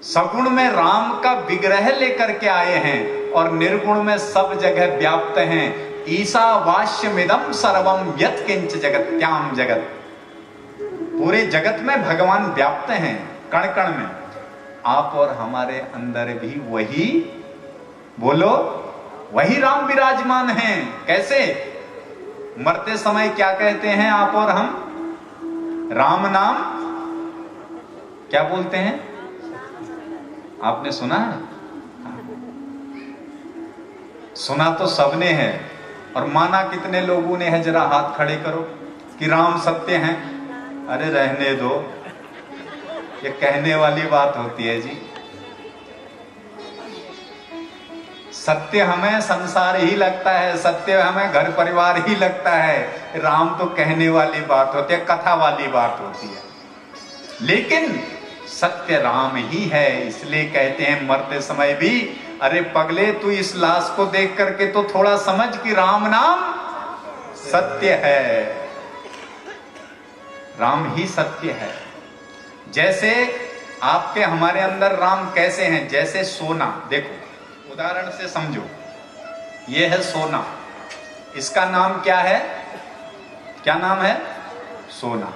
सगुण में राम का विग्रह लेकर के आए हैं और निर्गुण में सब जगह व्याप्त हैं। ईशावास्यमिदं सर्वम यत् किंच जगत्याम जगत। पूरे जगत में भगवान व्याप्त हैं, कण कण में। आप और हमारे अंदर भी वही, बोलो, वही राम विराजमान हैं। कैसे? मरते समय क्या कहते हैं आप और हम? राम नाम क्या बोलते हैं? आपने सुना है? सुना तो सबने है, और माना कितने लोगों ने है? जरा हाथ खड़े करो कि राम सत्य हैं। अरे रहने दो, ये कहने वाली बात होती है जी। सत्य हमें संसार ही लगता है, सत्य हमें घर परिवार ही लगता है। राम तो कहने वाली बात होती है, कथा वाली बात होती है। लेकिन सत्य राम ही है, इसलिए कहते हैं मरते समय भी, अरे पगले तू इस लाश को देख करके तो थोड़ा समझ कि राम नाम सत्य है। राम ही सत्य है। जैसे आपके हमारे अंदर राम कैसे हैं? जैसे सोना, देखो उदाहरण से समझो। यह है सोना, इसका नाम क्या है? क्या नाम है? सोना।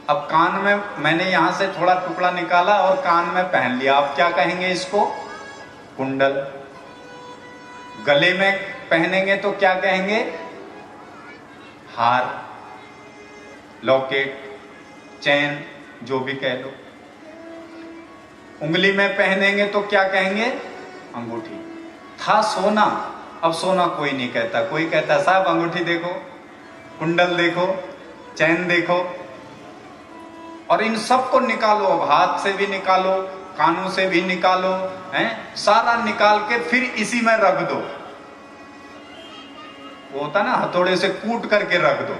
अब कान में मैंने यहां से थोड़ा टुकड़ा निकाला और कान में पहन लिया, आप क्या कहेंगे इसको? कुंडल। गले में पहनेंगे तो क्या कहेंगे? हार, लॉकेट, चैन, जो भी कह लो। उंगली में पहनेंगे तो क्या कहेंगे? अंगूठी। था सोना, अब सोना कोई नहीं कहता। कोई कहता साहब अंगूठी देखो, कुंडल देखो, चैन देखो। और इन सब को निकालो, अब हाथ से भी निकालो, कानों से भी निकालो, हैं? सारा निकाल के फिर इसी में रख दो। वो होता ना, हथौड़े से कूट करके रख दो।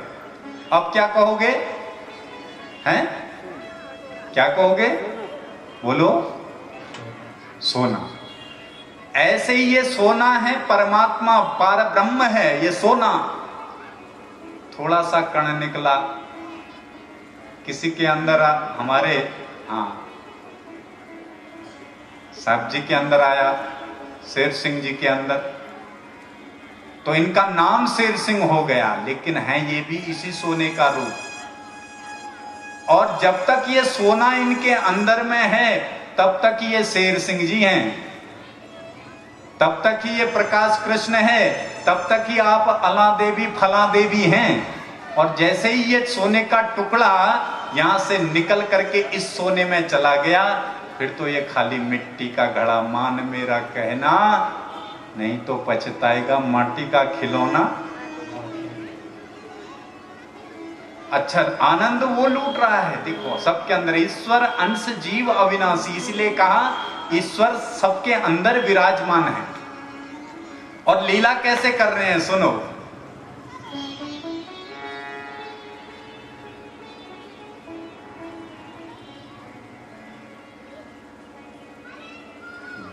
अब क्या कहोगे? हैं? क्या कहोगे? बोलो। सोना। ऐसे ही ये सोना है, परमात्मा पार ब्रह्म है ये सोना। थोड़ा सा कण निकला किसी के अंदर, हमारे साहब जी के अंदर आया, शेर सिंह जी के अंदर, तो इनका नाम शेर सिंह हो गया, लेकिन है ये भी इसी सोने का रूप। और जब तक ये सोना इनके अंदर में है तब तक ये शेर सिंह जी हैं, तब तक ही ये प्रकाश कृष्ण है, तब तक ही आप अला देवी फला देवी हैं। और जैसे ही ये सोने का टुकड़ा यहां से निकल करके इस सोने में चला गया, फिर तो ये खाली मिट्टी का घड़ा। मान मेरा कहना, नहीं तो पछताएगा माटी का खिलौना। अच्छा, आनंद वो लूट रहा है। देखो सबके अंदर ईश्वर अंश जीव अविनाशी, इसलिए कहा ईश्वर सबके अंदर विराजमान है। और लीला कैसे कर रहे हैं सुनो।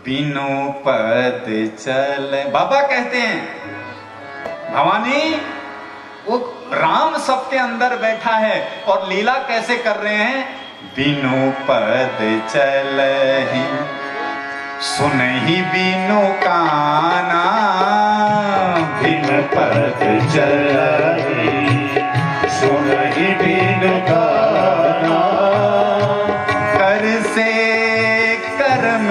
बिनु पद चल, बाबा कहते हैं भवानी वो राम सबके अंदर बैठा है। और लीला कैसे कर रहे हैं? बिनु पद चलहि सुनहि बिनु काना, बिनु पद चलहि सुनहि बिनु काना। कर से कर्म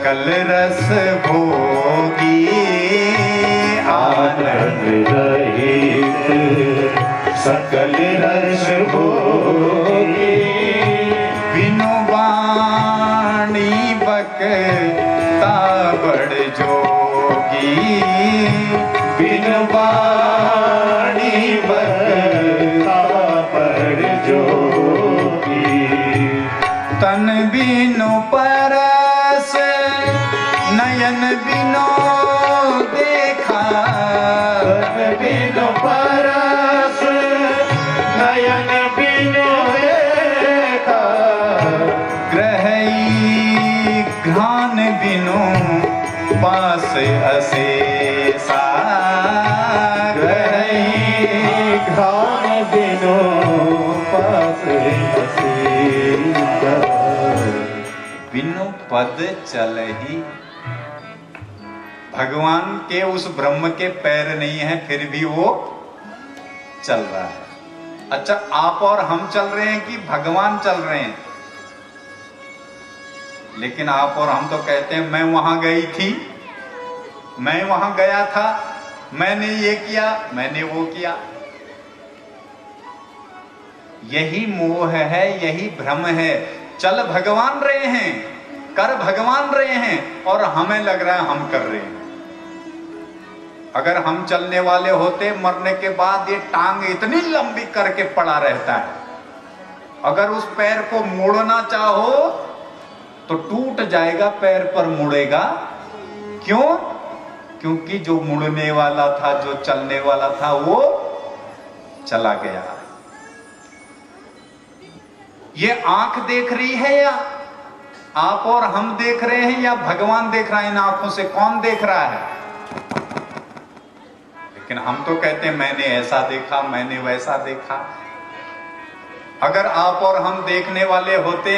सकल रस भोगी, आनंद रहित सकल रस भोगी। बिनु वाणी बकता बड़ जोगी, बिनु वाणी बकता बड़ जोगी। तन बिनु परस नयन बिनु देखा, तन बिनु परस नयन बिनु देखा। ग्रही घ्राण बिनु पास अशेषा, ग्रही घ्राण बिनु पास अशेषा। बिनु पद चलहि। भगवान के उस ब्रह्म के पैर नहीं है, फिर भी वो चल रहा है। अच्छा, आप और हम चल रहे हैं कि भगवान चल रहे हैं? लेकिन आप और हम तो कहते हैं मैं वहां गई थी, मैं वहां गया था, मैंने ये किया, मैंने वो किया। यही मोह है, यही भ्रम है। चल भगवान रहे हैं, कर भगवान रहे हैं, और हमें लग रहा है हम कर रहे हैं। अगर हम चलने वाले होते, मरने के बाद ये टांग इतनी लंबी करके पड़ा रहता है। अगर उस पैर को मोड़ना चाहो तो टूट जाएगा, पैर पर मुड़ेगा। क्यों? क्योंकि जो मुड़ने वाला था, जो चलने वाला था, वो चला गया। ये आंख देख रही है, या आप और हम देख रहे हैं, या भगवान देख रहा है? इन आंखों से कौन देख रहा है? लेकिन हम तो कहते हैं मैंने ऐसा देखा, मैंने वैसा देखा। अगर आप और हम देखने वाले होते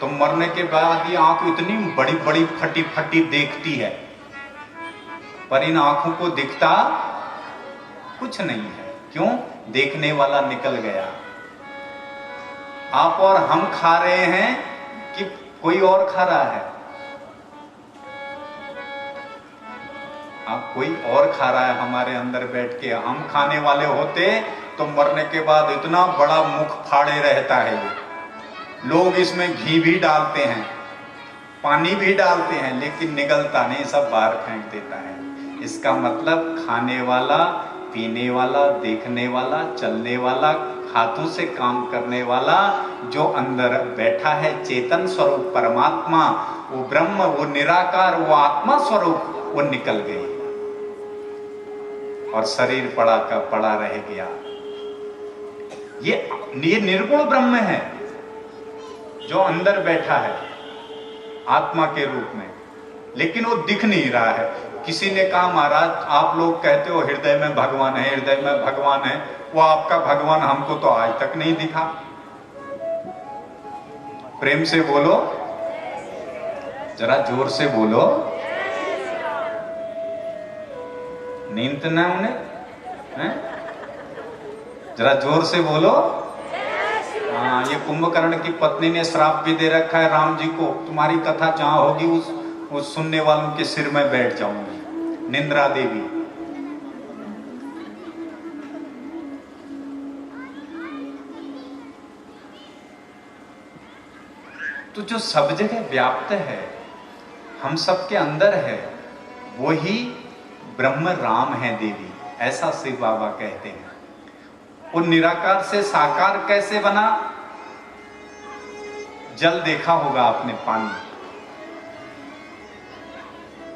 तो मरने के बाद ये आंख इतनी बड़ी बड़ी फटी फटी देखती है, पर इन आंखों को दिखता कुछ नहीं है। क्यों? देखने वाला निकल गया। आप और हम खा रहे हैं कि कोई और खा रहा है? आप कोई और खा रहा है हमारे अंदर बैठ के। हम खाने वाले होते तो मरने के बाद इतना बड़ा मुख फाड़े रहता है ये। लोग इसमें घी भी डालते हैं, पानी भी डालते हैं, लेकिन निगलता नहीं, सब बाहर फेंक देता है। इसका मतलब खाने वाला, पीने वाला, देखने वाला, चलने वाला, हाथों से काम करने वाला, जो अंदर बैठा है चेतन स्वरूप परमात्मा, वो ब्रह्म, वो निराकार, वो आत्मा स्वरूप, वो निकल गई और शरीर पड़ा का पड़ा रह गया। ये निर्गुण ब्रह्म है जो अंदर बैठा है आत्मा के रूप में, लेकिन वो दिख नहीं रहा है। किसी ने कहा महाराज आप लोग कहते हो हृदय में भगवान है, हृदय में भगवान है, वो आपका भगवान हमको तो आज तक नहीं दिखा। प्रेम से बोलो, जरा जोर से बोलो। नींद तो ना उन्हें है? जरा जोर से बोलो। हाँ, ये कुंभकर्ण की पत्नी ने श्राप भी दे रखा है राम जी को, तुम्हारी कथा जहां होगी उस सुनने वालों के सिर में बैठ जाऊंगी, निंद्रा देवी। तो जो सब जगह व्याप्त है, हम सब के अंदर है, वो ही ब्रह्म राम है देवी, ऐसा शिव बाबा कहते हैं। वो निराकार से साकार कैसे बना? जल देखा होगा आपने, पानी,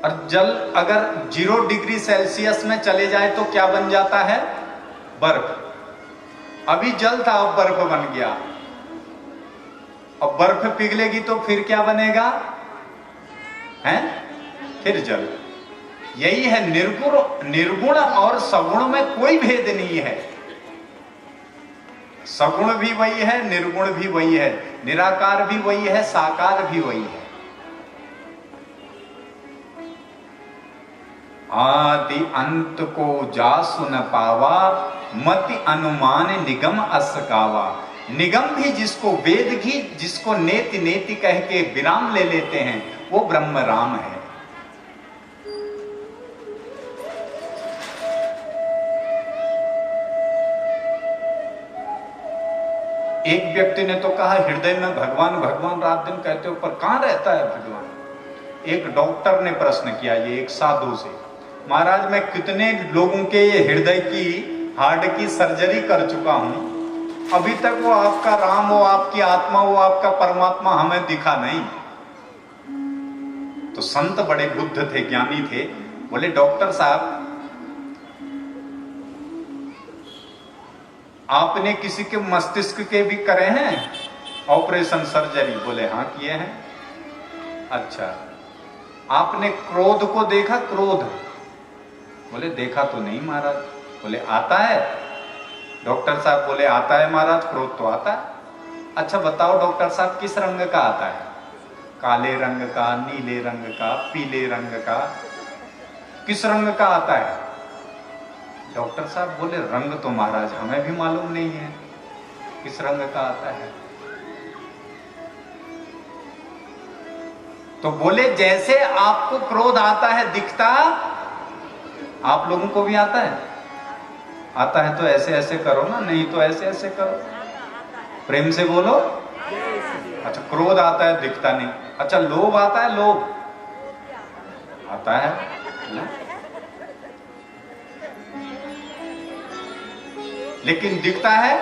और जल अगर 0 डिग्री सेल्सियस में चले जाए तो क्या बन जाता है? बर्फ। अभी जल था, अब बर्फ बन गया। और बर्फ पिघलेगी तो फिर क्या बनेगा? हैं? फिर जल। यही है निर्गुण और सगुण में कोई भेद नहीं है। सगुण भी वही है, निर्गुण भी वही है, निराकार भी वही है, साकार भी वही है। आदि अंत को जासु न पावा, मति अनुमान निगम अस गावा। निगम भी जिसको, वेद भी जिसको नेति नेति कह के विराम ले लेते हैं, वो ब्रह्म राम है। एक व्यक्ति ने तो कहा हृदय में भगवान भगवान रात दिन कहते हो, पर कहां रहता है भगवान? एक डॉक्टर ने प्रश्न किया ये एक साधु से, महाराज मैं कितने लोगों के ये हृदय की हार्ट की सर्जरी कर चुका हूं, अभी तक वो आपका राम, वो आपकी आत्मा, वो आपका परमात्मा हमें दिखा नहीं। तो संत बड़े बुद्ध थे, ज्ञानी थे, बोले डॉक्टर साहब आपने किसी के मस्तिष्क के भी करे हैं ऑपरेशन सर्जरी? बोले हाँ किए हैं। अच्छा, आपने क्रोध को देखा? क्रोध? बोले देखा तो नहीं महाराज। बोले आता है? डॉक्टर साहब बोले आता है महाराज, क्रोध तो आता है। अच्छा बताओ डॉक्टर साहब किस रंग का आता है? काले रंग का, नीले रंग का, पीले रंग का, किस रंग का आता है? डॉक्टर साहब बोले रंग तो महाराज हमें भी मालूम नहीं है किस रंग का आता है। तो बोले जैसे आपको क्रोध आता है दिखता, आप लोगों को भी आता है? आता है तो ऐसे ऐसे करो ना, नहीं तो ऐसे ऐसे करो, प्रेम से बोलो। अच्छा क्रोध आता है दिखता नहीं। अच्छा लोभ आता है? लोभ आता है ना? लेकिन दिखता है?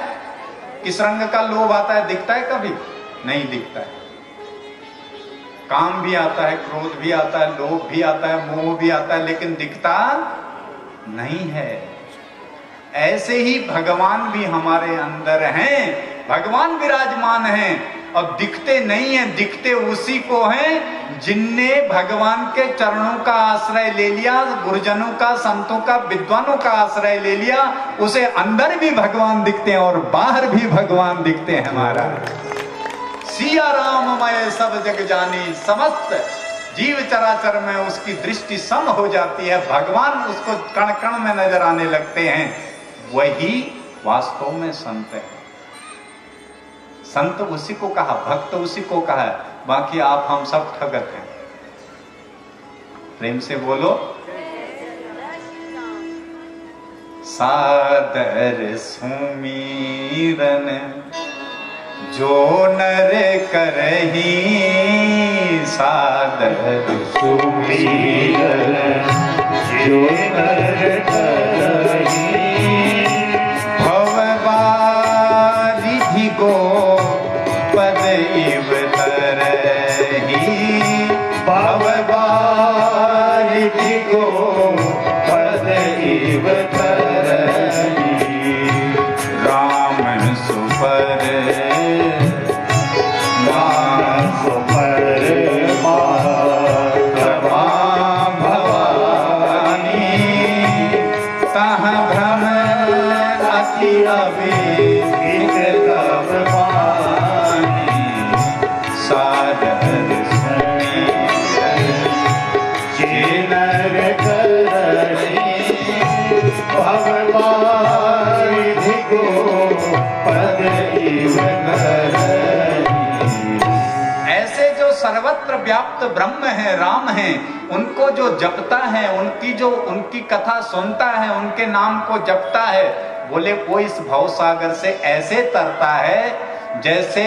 किस रंग का लोभ आता है? दिखता है कभी? नहीं दिखता है। काम भी आता है, क्रोध भी आता है, लोभ भी आता है, मोह भी आता है, लेकिन दिखता नहीं है। ऐसे ही भगवान भी हमारे अंदर हैं, भगवान विराजमान हैं और दिखते नहीं हैं। दिखते उसी को हैं जिनने भगवान के चरणों का आश्रय ले लिया, गुरुजनों का, संतों का, विद्वानों का आश्रय ले लिया। उसे अंदर भी भगवान दिखते हैं और बाहर भी भगवान दिखते हैं। हमारा सिया राम मैं सब जग जानी, समस्त जीव चराचर में उसकी दृष्टि सम हो जाती है। भगवान उसको कण कण में नजर आने लगते हैं। वही वास्तव में संत है। संत उसी को कहा, भक्त उसी को कहा है, बाकी आप हम सब ठगत हैं। प्रेम से बोलो। सादर सुमीरन जो नर करही, सादर सुमीरन जो नर करही, भववारिधि को पद इव तरही, भववारिधि को पद इव तरही, राम सुपर सर्वत्र व्याप्त ब्रह्म है, राम है, उनको जो जपता है, उनकी कथा सुनता है, उनके नाम को जपता है, बोले वो इस भव सागर से ऐसे तरता है जैसे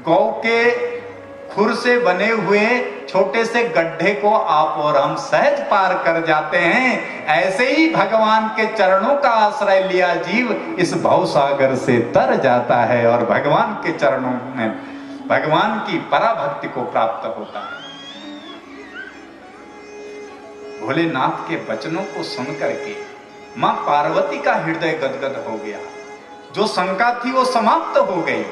गौ के खुर से बने हुए छोटे से गड्ढे को आप और हम सहज पार कर जाते हैं। ऐसे ही भगवान के चरणों का आश्रय लिया जीव इस भव सागर से तर जाता है और भगवान के चरणों में भगवान की पराभक्ति को प्राप्त होता है। भोलेनाथ के वचनों को सुन करके मां पार्वती का हृदय गदगद हो गया। जो शंका थी वो समाप्त हो गई।